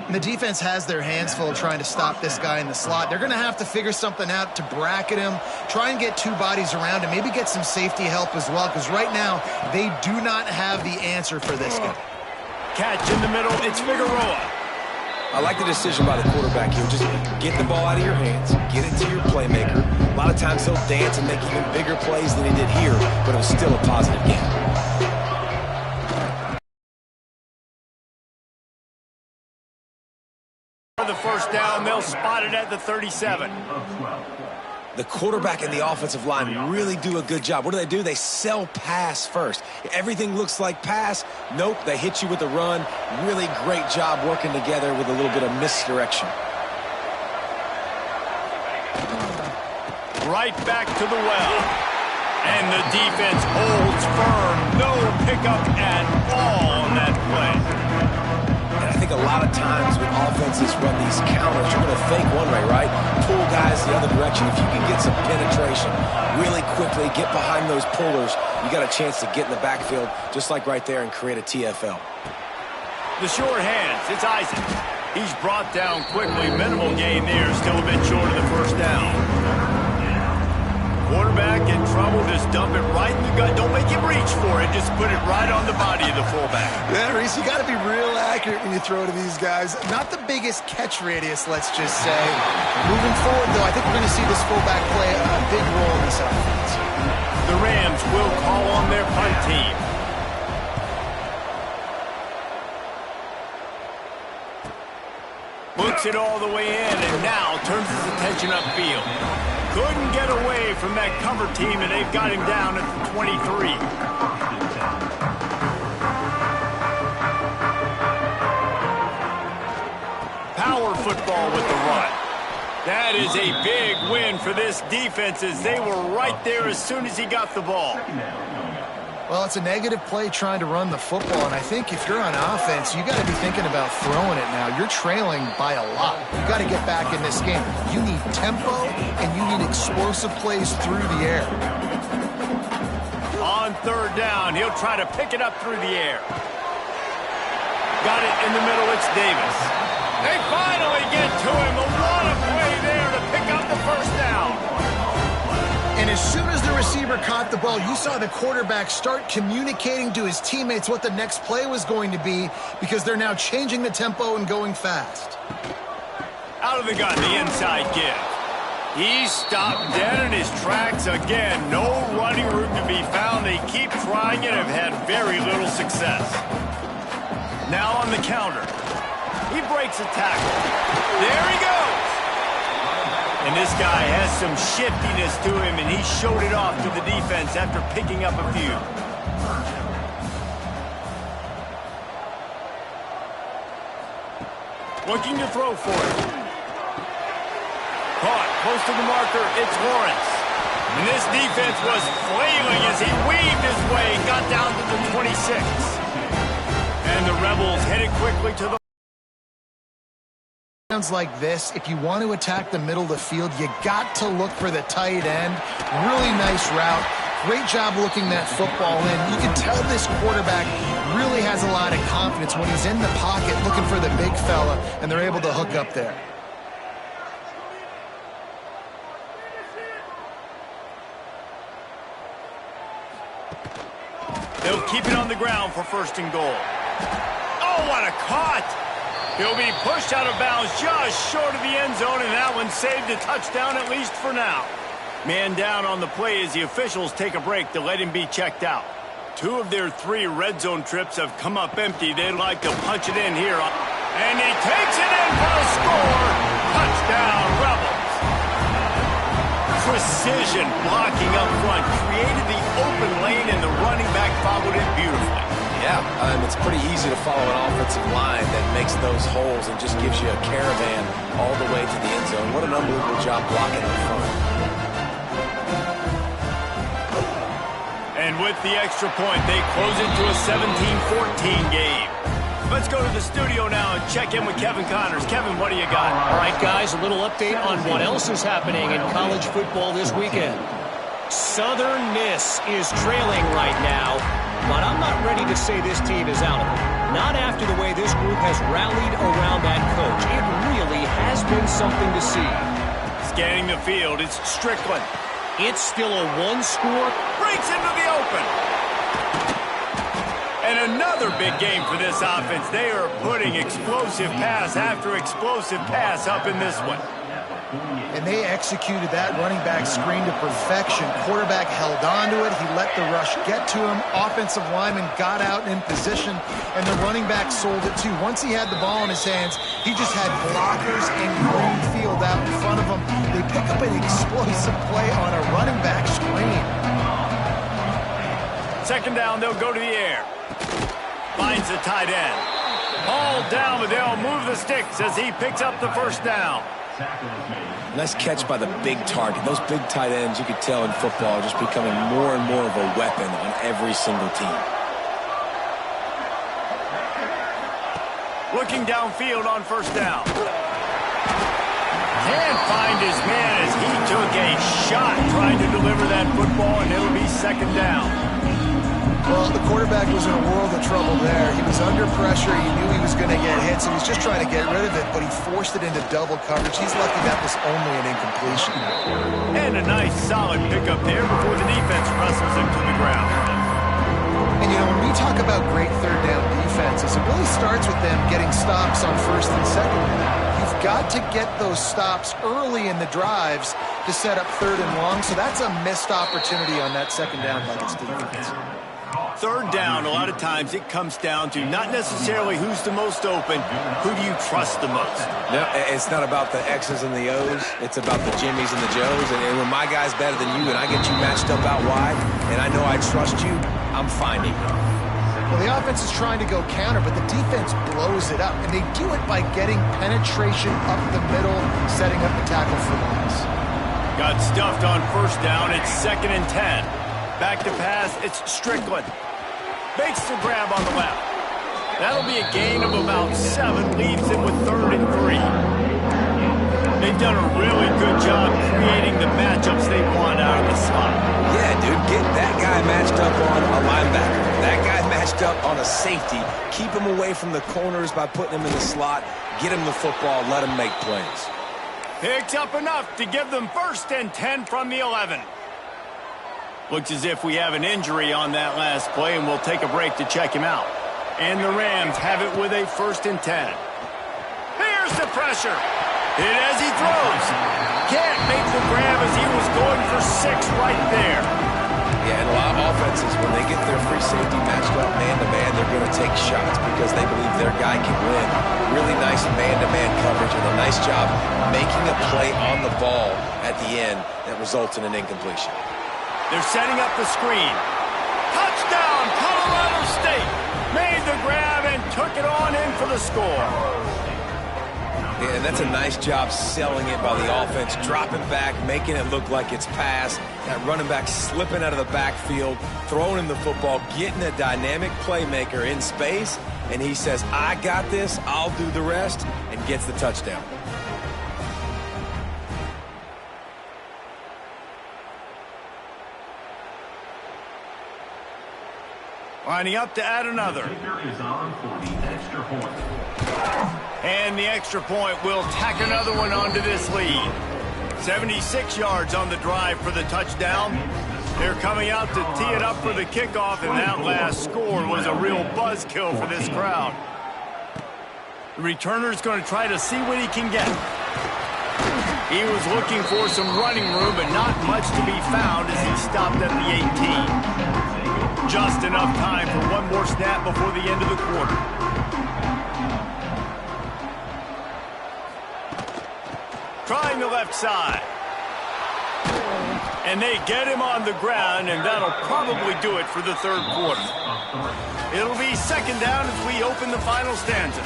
And the defense has their hands full trying to stop this guy in the slot. They're going to have to figure something out to bracket him, try and get 2 bodies around him, maybe get some safety help as well, because right now they do not have the answer for this guy. Catch in the middle, it's Figueroa. I like the decision by the quarterback here. Just get the ball out of your hands, get it to your playmaker. A lot of times he'll dance and make even bigger plays than he did here, but it was still a positive game. For the first down, they'll spot it at the 37. The quarterback and the offensive line really do a good job. What do? They sell pass first. Everything looks like pass. Nope, they hit you with the run. Really great job working together with a little bit of misdirection. Right back to the well. And the defense holds firm. No pickup at all on that play. offenses run these counters, you're going to fake one way, right? Pull guys the other direction. If you can get some penetration really quickly, get behind those pullers, you got a chance to get in the backfield, just like right there, and create a TFL. The short hands, it's Isaac. He's brought down quickly. Minimal gain there, still a bit short of the first down. Quarterback in trouble, just dump it right in the gut. Don't make him reach for it. Just put it right on the body of the fullback. Yeah, Reese, you got to be real accurate when you throw to these guys. Not the biggest catch radius, let's just say. Moving forward, though, I think we're going to see this fullback play a big role in this offense. The Rams will call on their punt team. Looks it all the way in, and now turns his attention upfield. Couldn't get away from that cover team, and they've got him down at the 23. Power football with the run. That is a big win for this defense, as they were right there as soon as he got the ball. Well, it's a negative play trying to run the football, and I think if you're on offense, you got to be thinking about throwing it now. You're trailing by a lot. You got to get back in this game. You need tempo, and you need explosive plays through the air. On third down, he'll try to pick it up through the air. Got it in the middle, it's Davis. They finally get to him. A lot of play there to pick up the first down. And as soon as the receiver caught the ball, you saw the quarterback start communicating to his teammates what the next play was going to be, because they're now changing the tempo and going fast. Out of the gun, the inside give. He stopped dead in his tracks again. No running room to be found. They keep trying it and have had very little success. Now on the counter. He breaks a tackle. There he goes. And this guy has some shiftiness to him, and he showed it off to the defense after picking up a few. Looking to throw for it. Caught close to the marker, it's Lawrence. And this defense was flailing as he weaved his way, got down to the 26. And the Rebels headed quickly to the like this, if you want to attack the middle of the field, you got to look for the tight end. Really nice route. Great job looking that football in. You can tell this quarterback really has a lot of confidence when he's in the pocket looking for the big fella, and they're able to hook up there. They'll keep it on the ground for first and goal. Oh, what a cut! He'll be pushed out of bounds just short of the end zone, and that one saved a touchdown, at least for now. Man down on the play as the officials take a break to let him be checked out. 2 of their 3 red zone trips have come up empty. They'd like to punch it in here. And he takes it in for a score. Touchdown, Rebels. Precision blocking up front created the open lane, and the running back followed it beautifully. Yeah, it's pretty easy to follow an offensive line that makes those holes and just gives you a caravan all the way to the end zone. What an unbelievable job blocking up front. And with the extra point, they close it to a 17-14 game. Let's go to the studio now and check in with Kevin Connors. Kevin, what do you got? All right, guys, a little update on what else is happening in college football this weekend. Southern Miss is trailing right now, but I'm not ready to say this team is out of it. Not after the way this group has rallied around that coach. It really has been something to see. Scanning the field, it's Strickland. It's still a 1-score. Breaks into the open. And another big game for this offense. They are putting explosive pass after explosive pass up in this one. And they executed that running back screen to perfection. Quarterback held on to it. He let the rush get to him. Offensive lineman got out in position, and the running back sold it too. Once he had the ball in his hands, he just had blockers and green field out in front of him. They pick up an explosive play on a running back screen. Second down, they'll go to the air. Finds the tight end. Ball down, but they'll move the sticks as he picks up the first down. Nice catch by the big target. Those big tight ends, you could tell in football, are just becoming more and more of a weapon on every single team. Looking downfield on first down. Can't find his man as he took a shot trying to deliver that football, and it'll be second down. Well, the quarterback was in a world of trouble there. He was under pressure. He knew he was going to get hit, so he was just trying to get rid of it, but he forced it into double coverage. He's lucky that was only an incompletion. And a nice, solid pickup there before the defense wrestles him to the ground. And, you know, when we talk about great third down defenses, it really starts with them getting stops on first and second down. You've got to get those stops early in the drives to set up third and long, so that's a missed opportunity on that second down by this defense. Third down, a lot of times it comes down to not necessarily who's the most open, who do you trust the most? No, it's not about the X's and the O's. It's about the Jimmies and the Joes. And when my guy's better than you and I get you matched up out wide and I know I trust you, I'm finding you. Well, the offense is trying to go counter, but the defense blows it up. And they do it by getting penetration up the middle, setting up the tackle for loss. Got stuffed on first down. It's 2nd and 10. Back to pass. It's Strickland. Makes the grab on the left. That'll be a gain of about 7. Leaves him with 3rd and 3. They've done a really good job creating the matchups they want out of the slot. Yeah, dude, get that guy matched up on a linebacker. That guy matched up on a safety. Keep him away from the corners by putting him in the slot. Get him the football. Let him make plays. Picks up enough to give them 1st and 10 from the 11. Looks as if we have an injury on that last play, and we'll take a break to check him out. And the Rams have it with a 1st and 10. Here's the pressure. Hit as he throws. Can't make the grab as he was going for 6 right there. Yeah, and a lot of offenses, when they get their free safety matched up man-to-man, they're going to take shots because they believe their guy can win. Really nice man-to-man coverage and a nice job making a play on the ball at the end that results in an incompletion. They're setting up the screen. Touchdown, Colorado State. Made the grab and took it on in for the score. Yeah, and that's a nice job selling it by the offense, dropping back, making it look like it's pass. That running back slipping out of the backfield, throwing him the football, getting a dynamic playmaker in space, and he says, I got this, I'll do the rest, and gets the touchdown. Lining up to add another. And the extra point will tack another one onto this lead. 76 yards on the drive for the touchdown. They're coming out to tee it up for the kickoff, and that last score was a real buzzkill for this crowd. The returner's going to try to see what he can get. He was looking for some running room, but not much to be found as he stopped at the 18. Just enough time for one more snap before the end of the quarter. Trying the left side. And they get him on the ground, and that'll probably do it for the third quarter. It'll be 2nd down as we open the final stanza.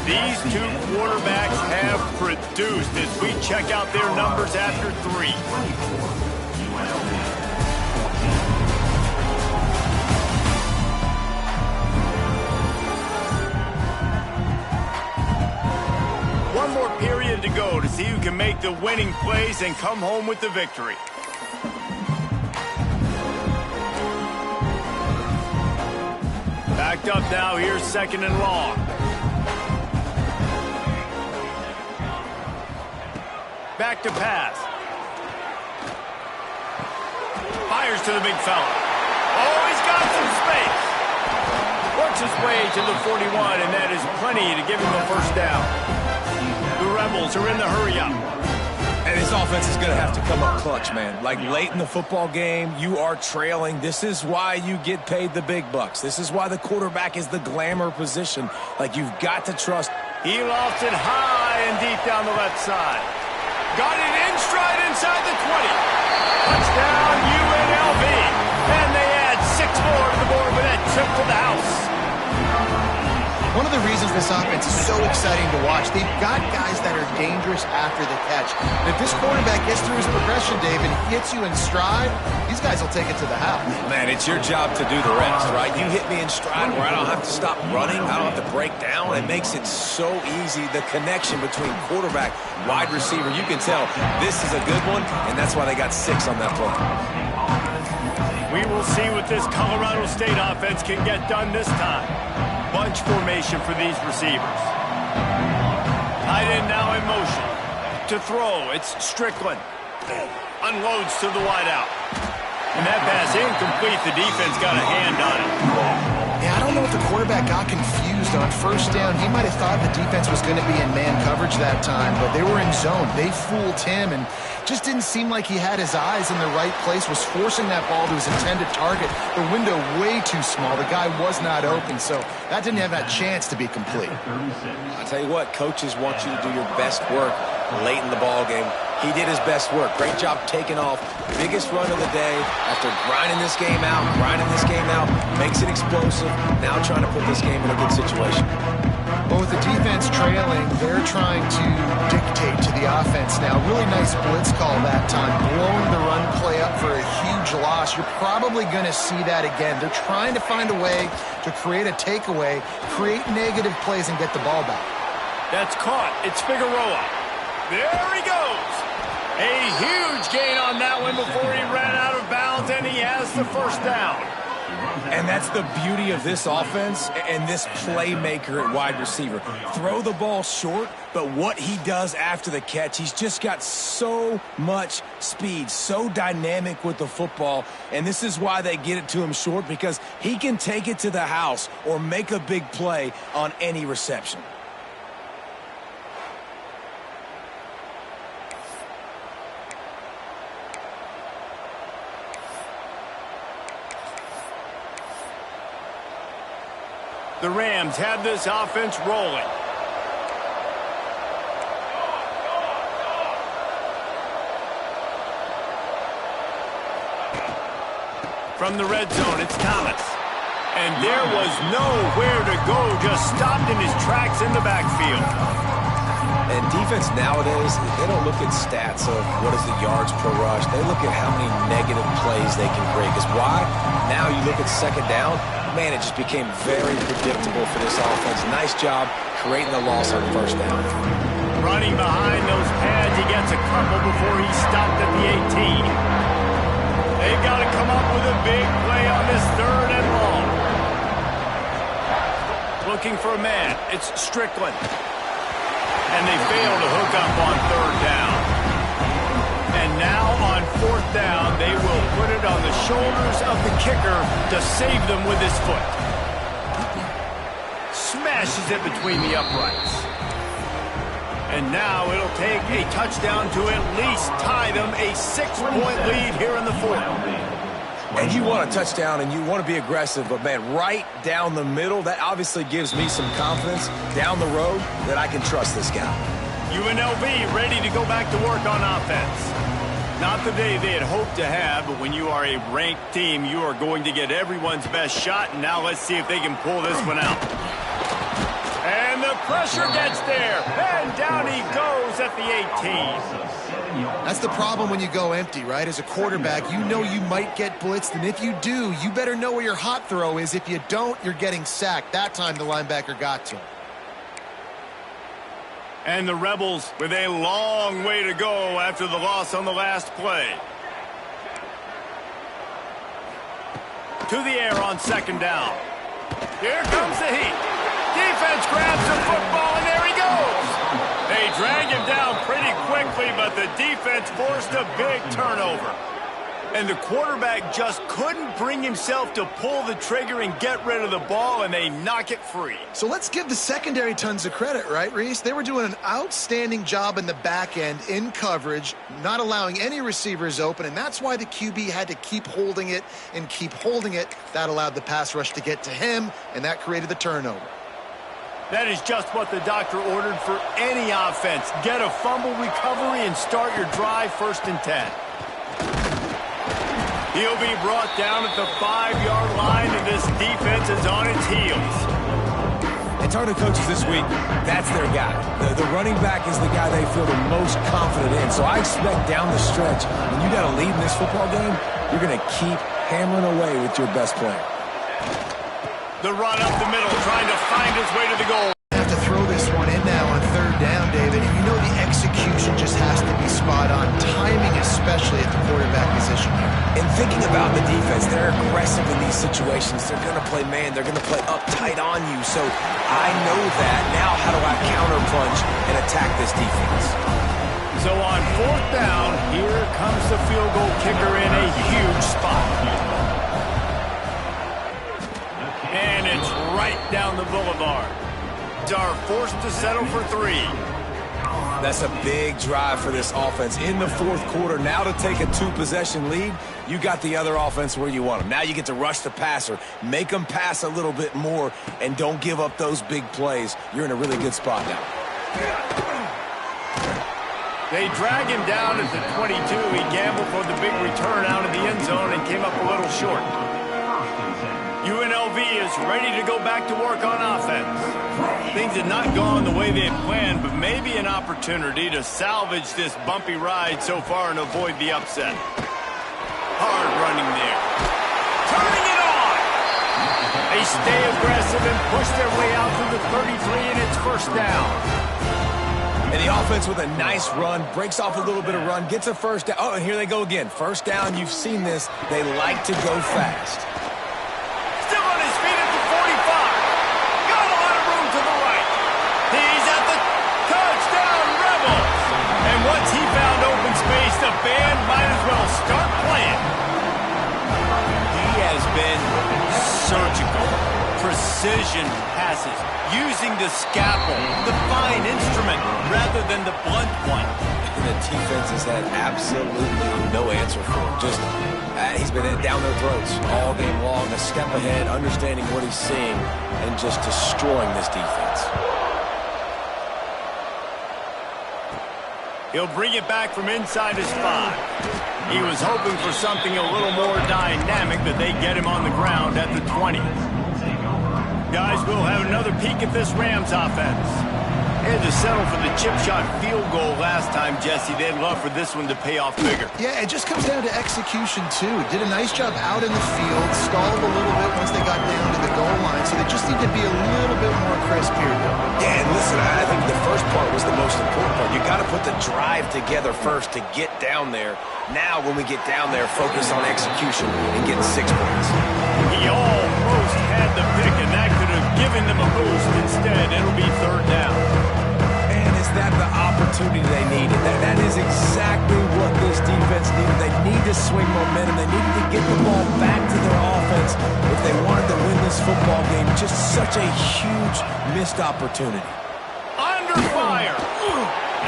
These two quarterbacks have produced as we check out their numbers after 3. One more period to go to see who can make the winning plays and come home with the victory. Backed up now, here's 2nd and long. Back to pass. Fires to the big fella. Oh, he's got some space. Works his way to the 41, and that is plenty to give him a 1st down. The Rebels are in the hurry-up. And his offense is going to have to come up clutch, man. Like late in the football game, you are trailing. This is why you get paid the big bucks. This is why the quarterback is the glamour position. Like, you've got to trust. He lofts it high and deep down the left side. Got it in stride inside the 20. Touchdown, UNLV. And they add 6 more to the board with that trip to the house. One of the reasons this offense is so exciting to watch, they've got guys that are dangerous after the catch. And if this quarterback gets through his progression, Dave, and hits you in stride, these guys will take it to the house. Man, it's your job to do the rest, right? You hit me in stride where I don't have to stop running. I don't have to break down. It makes it so easy. The connection between quarterback, wide receiver, you can tell this is a good one, and that's why they got 6 on that play. We will see what this Colorado State offense can get done this time. Bunch formation for these receivers. Tight end now in motion. To throw, it's Strickland. Unloads to the wideout. And that pass incomplete. The defense got a hand on it. Yeah, I don't know if the quarterback got confused on first down. He might have thought the defense was going to be in man coverage that time, but they were in zone. They fooled him and just didn't seem like he had his eyes in the right place, was forcing that ball to his intended target. The window way too small. The guy was not open, so that didn't have that chance to be complete. I tell you what, coaches want you to do your best work late in the ball game. He did his best work. Great job taking off. Biggest run of the day after grinding this game out, makes it explosive. Now trying to put this game in a good situation. Well, with the defense trailing, they're trying to dictate to the offense now. Really nice blitz call that time, blowing the run play up for a huge loss. You're probably going to see that again. They're trying to find a way to create a takeaway, create negative plays, and get the ball back. That's caught. It's Figueroa. There he goes. A huge gain on that one before he ran out of bounds, and he has the first down. And that's the beauty of this offense and this playmaker at wide receiver. Throw the ball short, but what he does after the catch, he's just got so much speed, so dynamic with the football. And this is why they get it to him short, because he can take it to the house or make a big play on any reception. The Rams have this offense rolling. From the red zone, it's Thomas. And there was nowhere to go, just stopped in his tracks in the backfield. And defense nowadays, they don't look at stats of what is the yards per rush. They look at how many negative plays they can create. Because why? Now you look at second down, man, it just became very predictable for this offense. Nice job creating the loss on first down. Running behind those pads, he gets a couple before he stopped at the 18. They've got to come up with a big play on this 3rd and long. Looking for a man. It's Strickland. And they fail to hook up on 3rd down. And now on 4th down, they will put it on the shoulders of the kicker to save them with his foot. Smashes it between the uprights. And now it'll take a touchdown to at least tie them a 6-point lead here in the 4th. And you want a touchdown and you want to be aggressive, but man, right down the middle, that obviously gives me some confidence down the road that I can trust this guy. UNLV ready to go back to work on offense. Not the day they had hoped to have, but when you are a ranked team, you are going to get everyone's best shot, and now let's see if they can pull this one out. And the pressure gets there, and down he goes at the 18. That's the problem when you go empty, right? As a quarterback, you know you might get blitzed, and if you do, you better know where your hot throw is. If you don't, you're getting sacked. That time the linebacker got to him. And the Rebels with a long way to go after the loss on the last play. To the air on 2nd down. Here comes the heat. Defense grabs the football, and there he goes. They drag him down pretty quickly, but the defense forced a big turnover. And the quarterback just couldn't bring himself to pull the trigger and get rid of the ball, and they knock it free. So let's give the secondary tons of credit, right, Reese? They were doing an outstanding job in the back end, in coverage, not allowing any receivers open, and that's why the QB had to keep holding it and keep holding it. That allowed the pass rush to get to him, and that created the turnover. That is just what the doctor ordered for any offense. Get a fumble recovery and start your drive 1st and 10. He'll be brought down at the 5-yard line, and this defense is on its heels. And talk to coaches this week, that's their guy. The running back is the guy they feel the most confident in. So I expect down the stretch, when you got a lead in this football game, you're going to keep hammering away with your best player. The run up the middle, trying to find his way to the goal. Have to throw this one in now on third down, David. And you know the execution just has to be spot on. Timing, especially at the quarterback position here. And thinking about the defense, they're aggressive in these situations. They're going to play man. They're going to play up tight on you. So I know that. Now how do I counterpunch and attack this defense? So on fourth down, here comes the field goal kicker in a huge spot. And it's right down the boulevard. Are forced to settle for 3. That's a big drive for this offense in the fourth quarter. Now to take a 2-possession lead, you got the other offense where you want them. Now you get to rush the passer, make them pass a little bit more, and don't give up those big plays. You're in a really good spot now. They drag him down at the 22. He gambled for the big return out of the end zone and came up a little short. UNLV is ready to go back to work on offense. Things had not gone the way they had planned, but maybe an opportunity to salvage this bumpy ride so far and avoid the upset. Hard running there. Turning it on! They stay aggressive and push their way out to the 33, and it's first down. And the offense with a nice run, breaks off a little bit of run, gets a first down. Oh, and here they go again. First down, you've seen this. They like to go fast. The band might as well start playing. He has been surgical. Precision passes, using the scalpel, the fine instrument, rather than the blunt one. And the defense has had absolutely no answer for him. Just, he's been down their throats all game long, a step ahead, understanding what he's seeing, and just destroying this defense. He'll bring it back from inside his 5. He was hoping for something a little more dynamic, but they get him on the ground at the 20. Guys, we'll have another peek at this Rams offense. They had to settle for the chip shot field goal last time, Jesse. They'd love for this one to pay off bigger. Yeah, it just comes down to execution, too. Did a nice job out in the field, stalled a little bit once they got down to the goal line, so they just need to be a little bit more crisp here. Yeah, and listen, I think the first part was the most important part. You got to put the drive together first to get down there. Now, when we get down there, focus on execution and getting 6 points. He almost had the pick, and that could have given them a boost. Instead, it'll be third down. Is that the opportunity they needed? That is exactly what this defense needed. They need to swing momentum. They needed to get the ball back to their offense if they wanted to win this football game. Just such a huge missed opportunity. Under fire!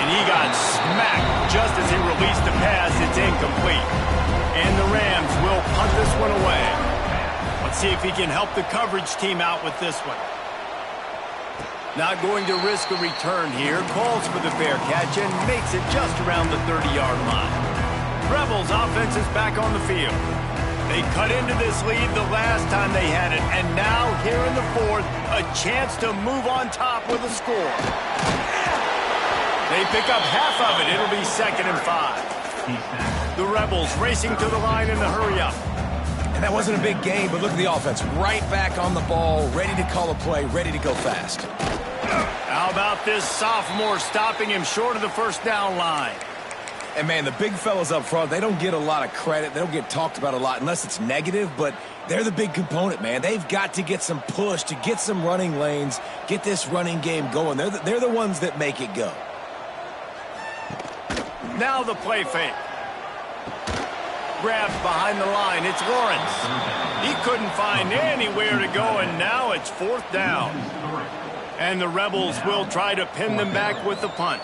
And he got smacked just as he released the pass. It's incomplete. And the Rams will punt this one away. Let's see if he can help the coverage team out with this one. Not going to risk a return here. Calls for the fair catch and makes it just around the 30-yard line. Rebels offense is back on the field. They cut into this lead the last time they had it, and now here in the fourth, a chance to move on top with a score. They pick up half of it. It'll be 2nd and 5. The Rebels racing to the line in the hurry-up. And that wasn't a big game, but look at the offense. Right back on the ball, ready to call a play, ready to go fast. How about this sophomore stopping him short of the first down line? And, man, the big fellas up front, they don't get a lot of credit. They don't get talked about a lot unless it's negative, but they're the big component, man. They've got to get some push, to get some running lanes, get this running game going. They're the ones that make it go. Now the play fake. Grabbed behind the line. It's Lawrence. He couldn't find anywhere to go, and now it's 4th down. And the Rebels will try to pin them back with the punt.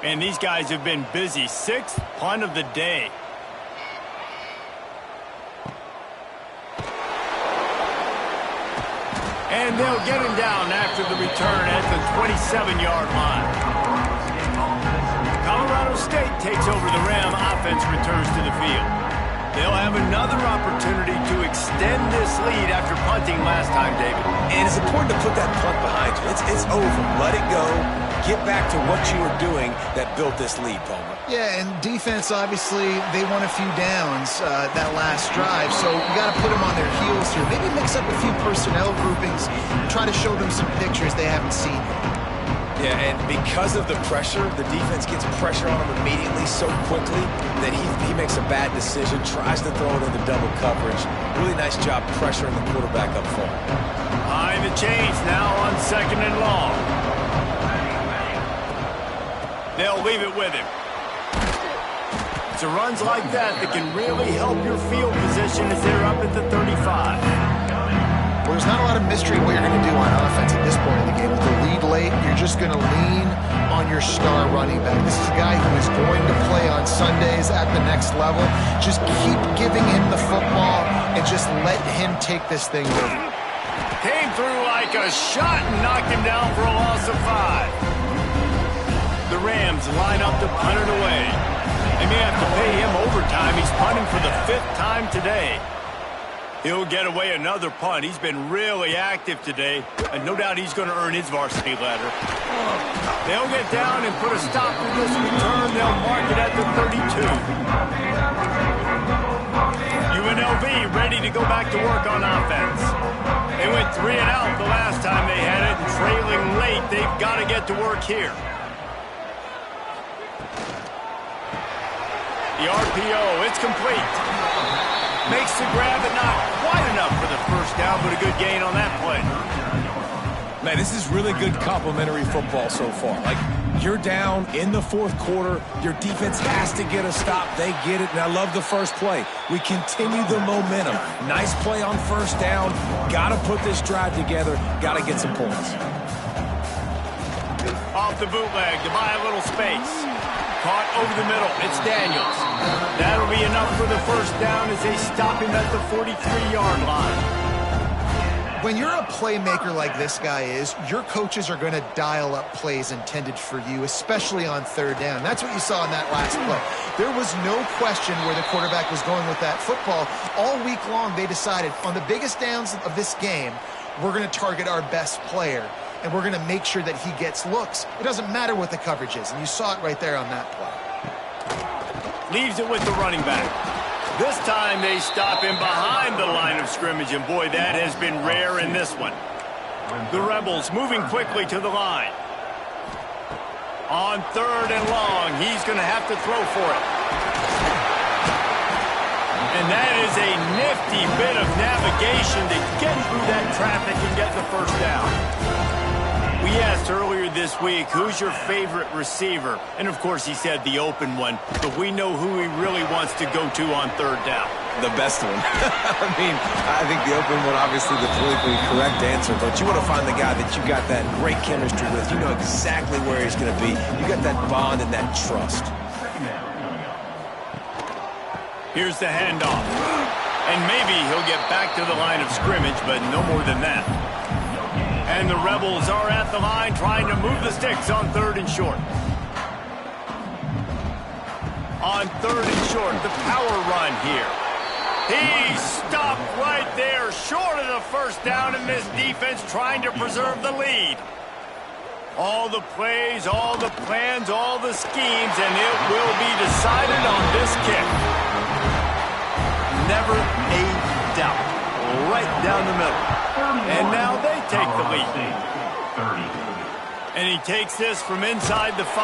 And these guys have been busy. 6th punt of the day. And they'll get him down after the return at the 27-yard line. Colorado State takes over the Ram. Offense returns to the field. They'll have another opportunity to extend this lead after punting last time, David. And it's important to put that punt behind you. It's over. Let it go. Get back to what you were doing that built this lead, Palmer. Yeah, and defense, obviously, they won a few downs that last drive, so you got to put them on their heels here. Maybe mix up a few personnel groupings, try to show them some pictures they haven't seen yet. Yeah, and because of the pressure, the defense gets pressure on him immediately so quickly that he makes a bad decision, tries to throw it into double coverage. Really nice job pressuring the quarterback up front. Behind the chains now on 2nd and long. They'll leave it with him. It's runs like that can really help your field position as they're up at the 35. Well, there's not a lot of mystery what you're going to do on offense at this point in the game. With the lead late, you're just going to lean on your star running back. This is a guy who is going to play on Sundays at the next level. Just keep giving him the football and just let him take this thing over. Came through like a shot and knocked him down for a loss of 5. The Rams line up to punt it away. They may have to pay him overtime. He's punting for the 5th time today. He'll get away another punt. He's been really active today, and no doubt he's going to earn his varsity letter. They'll get down and put a stop to this return. They'll mark it at the 32. UNLV ready to go back to work on offense. They went 3 and out the last time they had it, and trailing late, they've got to get to work here. The RPO, it's complete. Makes the grab, but not quite enough for the first down, but a good gain on that play. Man, this is really good complimentary football so far. Like, you're down in the 4th quarter. Your defense has to get a stop. They get it, and I love the first play. We continue the momentum. Nice play on 1st down. Got to put this drive together. Got to get some points. Off the bootleg to buy a little space. Caught over the middle. It's Daniels. That'll be enough for the first down as they stop him at the 43-yard line. When you're a playmaker like this guy is, your coaches are going to dial up plays intended for you, especially on 3rd down. That's what you saw in that last play. There was no question where the quarterback was going with that football. All week long, they decided on the biggest downs of this game, we're going to target our best player, and we're going to make sure that he gets looks. It doesn't matter what the coverage is, and you saw it right there on that play. Leaves it with the running back. This time they stop him behind the line of scrimmage, and boy, that has been rare in this one. The Rebels moving quickly to the line. On 3rd and long, he's going to have to throw for it. And that is a nifty bit of navigation to get through that traffic and get the first down. We asked earlier this week, who's your favorite receiver? And, of course, he said the open one. But we know who he really wants to go to on 3rd down. The best one. I think the open one, obviously the politically correct answer, but you want to find the guy that you got that great chemistry with. You know exactly where he's going to be. You got that bond and that trust. Here's the handoff. And maybe he'll get back to the line of scrimmage, but no more than that. And the Rebels are at the line trying to move the sticks on 3rd and short. On 3rd and short, the power run here. He stopped right there, short of the first down, and this defense trying to preserve the lead. All the plays, all the plans, all the schemes, and it will be decided on this kick. Never a doubt. Right down the middle. And now they take the lead. And he takes this from inside the 5.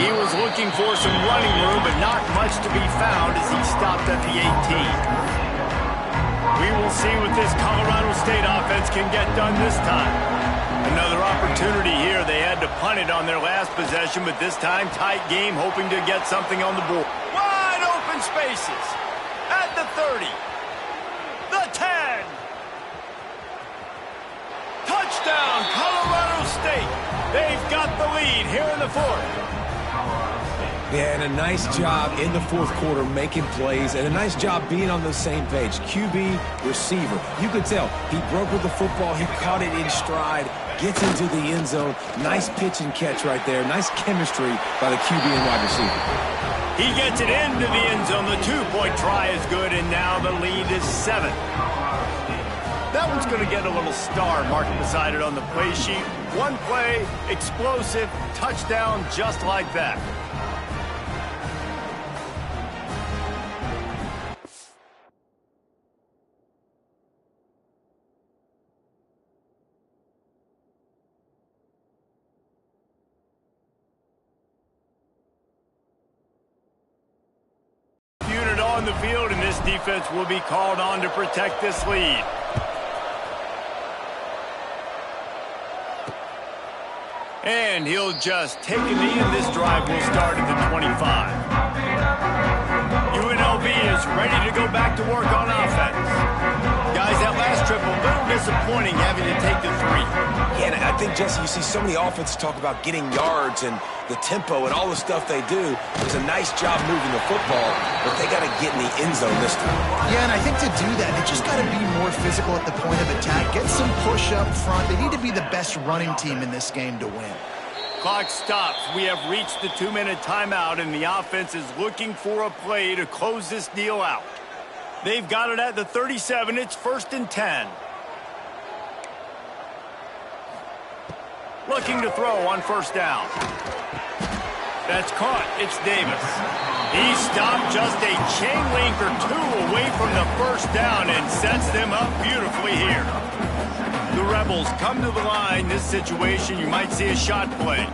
He was looking for some running room, but not much to be found as he stopped at the 18. We will see what this Colorado State offense can get done this time. Another opportunity here. They had to punt it on their last possession, but this time tight game, hoping to get something on the board. Wide open spaces at the 30. The 10. Touchdown, Colorado State. They've got the lead here in the 4th. Yeah, and a nice job in the 4th quarter making plays, and a nice job being on the same page. QB, receiver. You could tell he broke with the football. He caught it in stride, gets into the end zone. Nice pitch and catch right there. Nice chemistry by the QB and wide receiver. He gets it into the end zone. The two-point try is good, and now the lead is 7. That one's going to get a little star marked beside it on the play sheet. One play, explosive, touchdown just like that. Unit on the field, and this defense will be called on to protect this lead. And he'll just take a knee, and this drive will start at the 25. UNLV is ready to go back to work on offense. Guys, that last trip, a little disappointing having to take the 3. Yeah, and I think, Jesse, you see so many offenses talk about getting yards and the tempo and all the stuff they do. It was a nice job moving the football, but they got to get in the end zone this time. Yeah, and I think to do that, they just got to be more physical at the point of attack. Get some push up front. They need to be the best running team in this game to win. Clock stops. We have reached the 2-minute timeout, and the offense is looking for a play to close this deal out. They've got it at the 37. It's 1st and 10. Looking to throw on 1st down. That's caught. It's Davis. He stopped just a chain link or 2 away from the 1st down and sets them up beautifully here. The Rebels come to the line. This situation, you might see a shot play.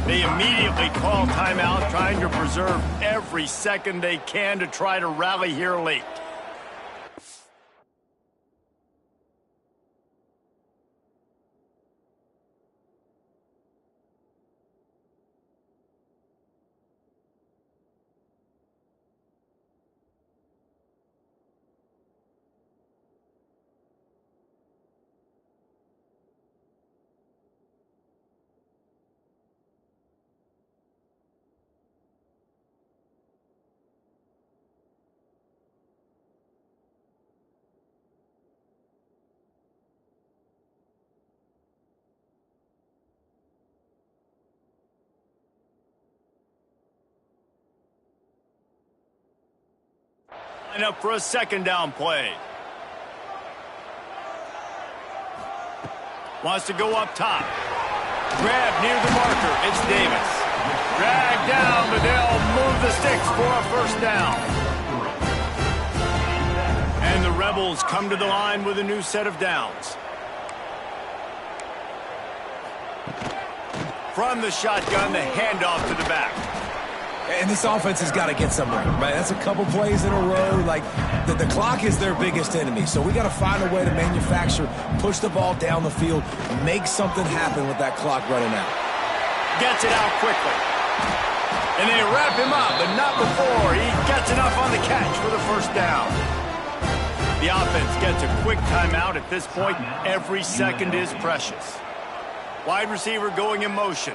They immediately call timeout, trying to preserve every second they can to try to rally here late. Up for a 2nd down play. Wants to go up top. Grab near the marker. It's Davis. Dragged down, but they'll move the sticks for a 1st down. And the Rebels come to the line with a new set of downs. From the shotgun, the handoff to the back. And this offense has got to get somewhere, right? That's a couple plays in a row. Like, the clock is their biggest enemy. So we got to find a way to manufacture, push the ball down the field, make something happen with that clock running out. Gets it out quickly. And they wrap him up, but not before he gets enough on the catch for the 1st down. The offense gets a quick timeout. At this point, every second is precious. Wide receiver going in motion.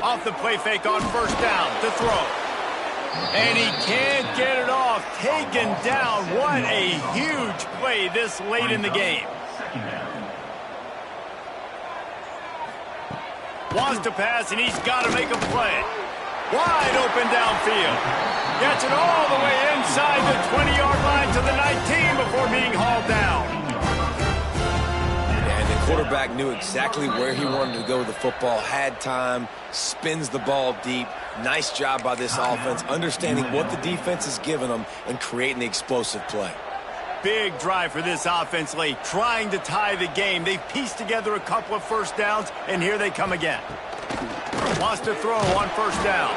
Off the play fake on 1st down to throw. And he can't get it off. Taken down. What a huge play this late in the game. Wants to pass, and he's got to make a play. Wide open downfield. Gets it all the way inside the 20-yard line to the 19 before being hauled down. Quarterback knew exactly where he wanted to go with the football, had time, spins the ball deep. Nice job by this offense, understanding what the defense is giving them and creating the explosive play. Big drive for this offense late, trying to tie the game. They've pieced together a couple of 1st downs, and here they come again. Wants to throw on 1st down.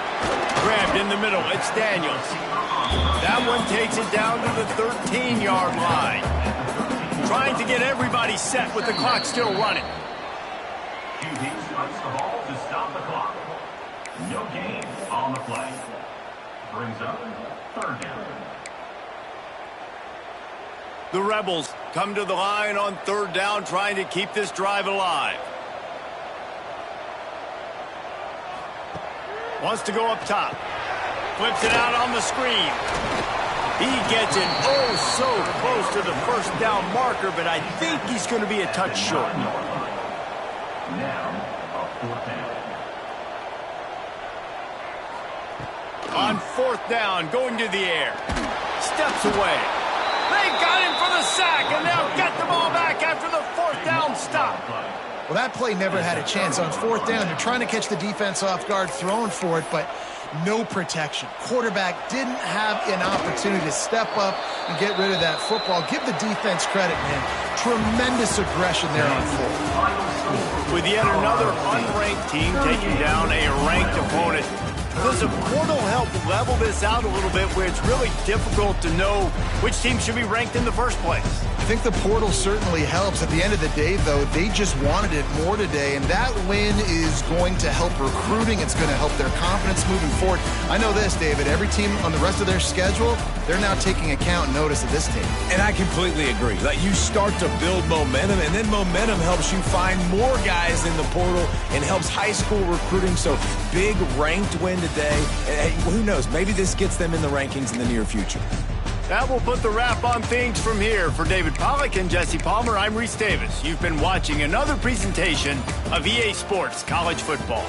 Grabbed in the middle. It's Daniels. That one takes it down to the 13-yard line. Trying to get everybody set with the clock still running. QB strikes the ball to stop the clock. No gain on the play. Brings up 3rd down. The Rebels come to the line on 3rd down, trying to keep this drive alive. Wants to go up top. Flips it out on the screen. He gets it oh so close to the 1st down marker, but I think he's going to be a touch short. Now, a 4th down. On 4th down, going to the air. Steps away. They got him for the sack, and they'll get the ball back after the 4th down stop. Well, that play never had a chance. On 4th down, they're trying to catch the defense off guard, throwing for it, but no protection. Quarterback didn't have an opportunity to step up and get rid of that football. Give the defense credit, man. Tremendous aggression there on 4th. With yet another unranked team taking down a ranked opponent, does the portal help level this out a little bit where it's really difficult to know which team should be ranked in the first place? I think the portal certainly helps. At the end of the day, though, they just wanted it more today, and that win is going to help recruiting. It's going to help their confidence moving forward. I know this, David, every team on the rest of their schedule, they're now taking account and notice of this team. And I completely agree. Like, you start to build momentum, and then momentum helps you find more guys in the portal and helps high school recruiting. So big ranked win today. And who knows, maybe this gets them in the rankings in the near future. That will put the wrap on things from here. For David Pollack and Jesse Palmer, I'm Reese Davis. You've been watching another presentation of EA Sports College Football.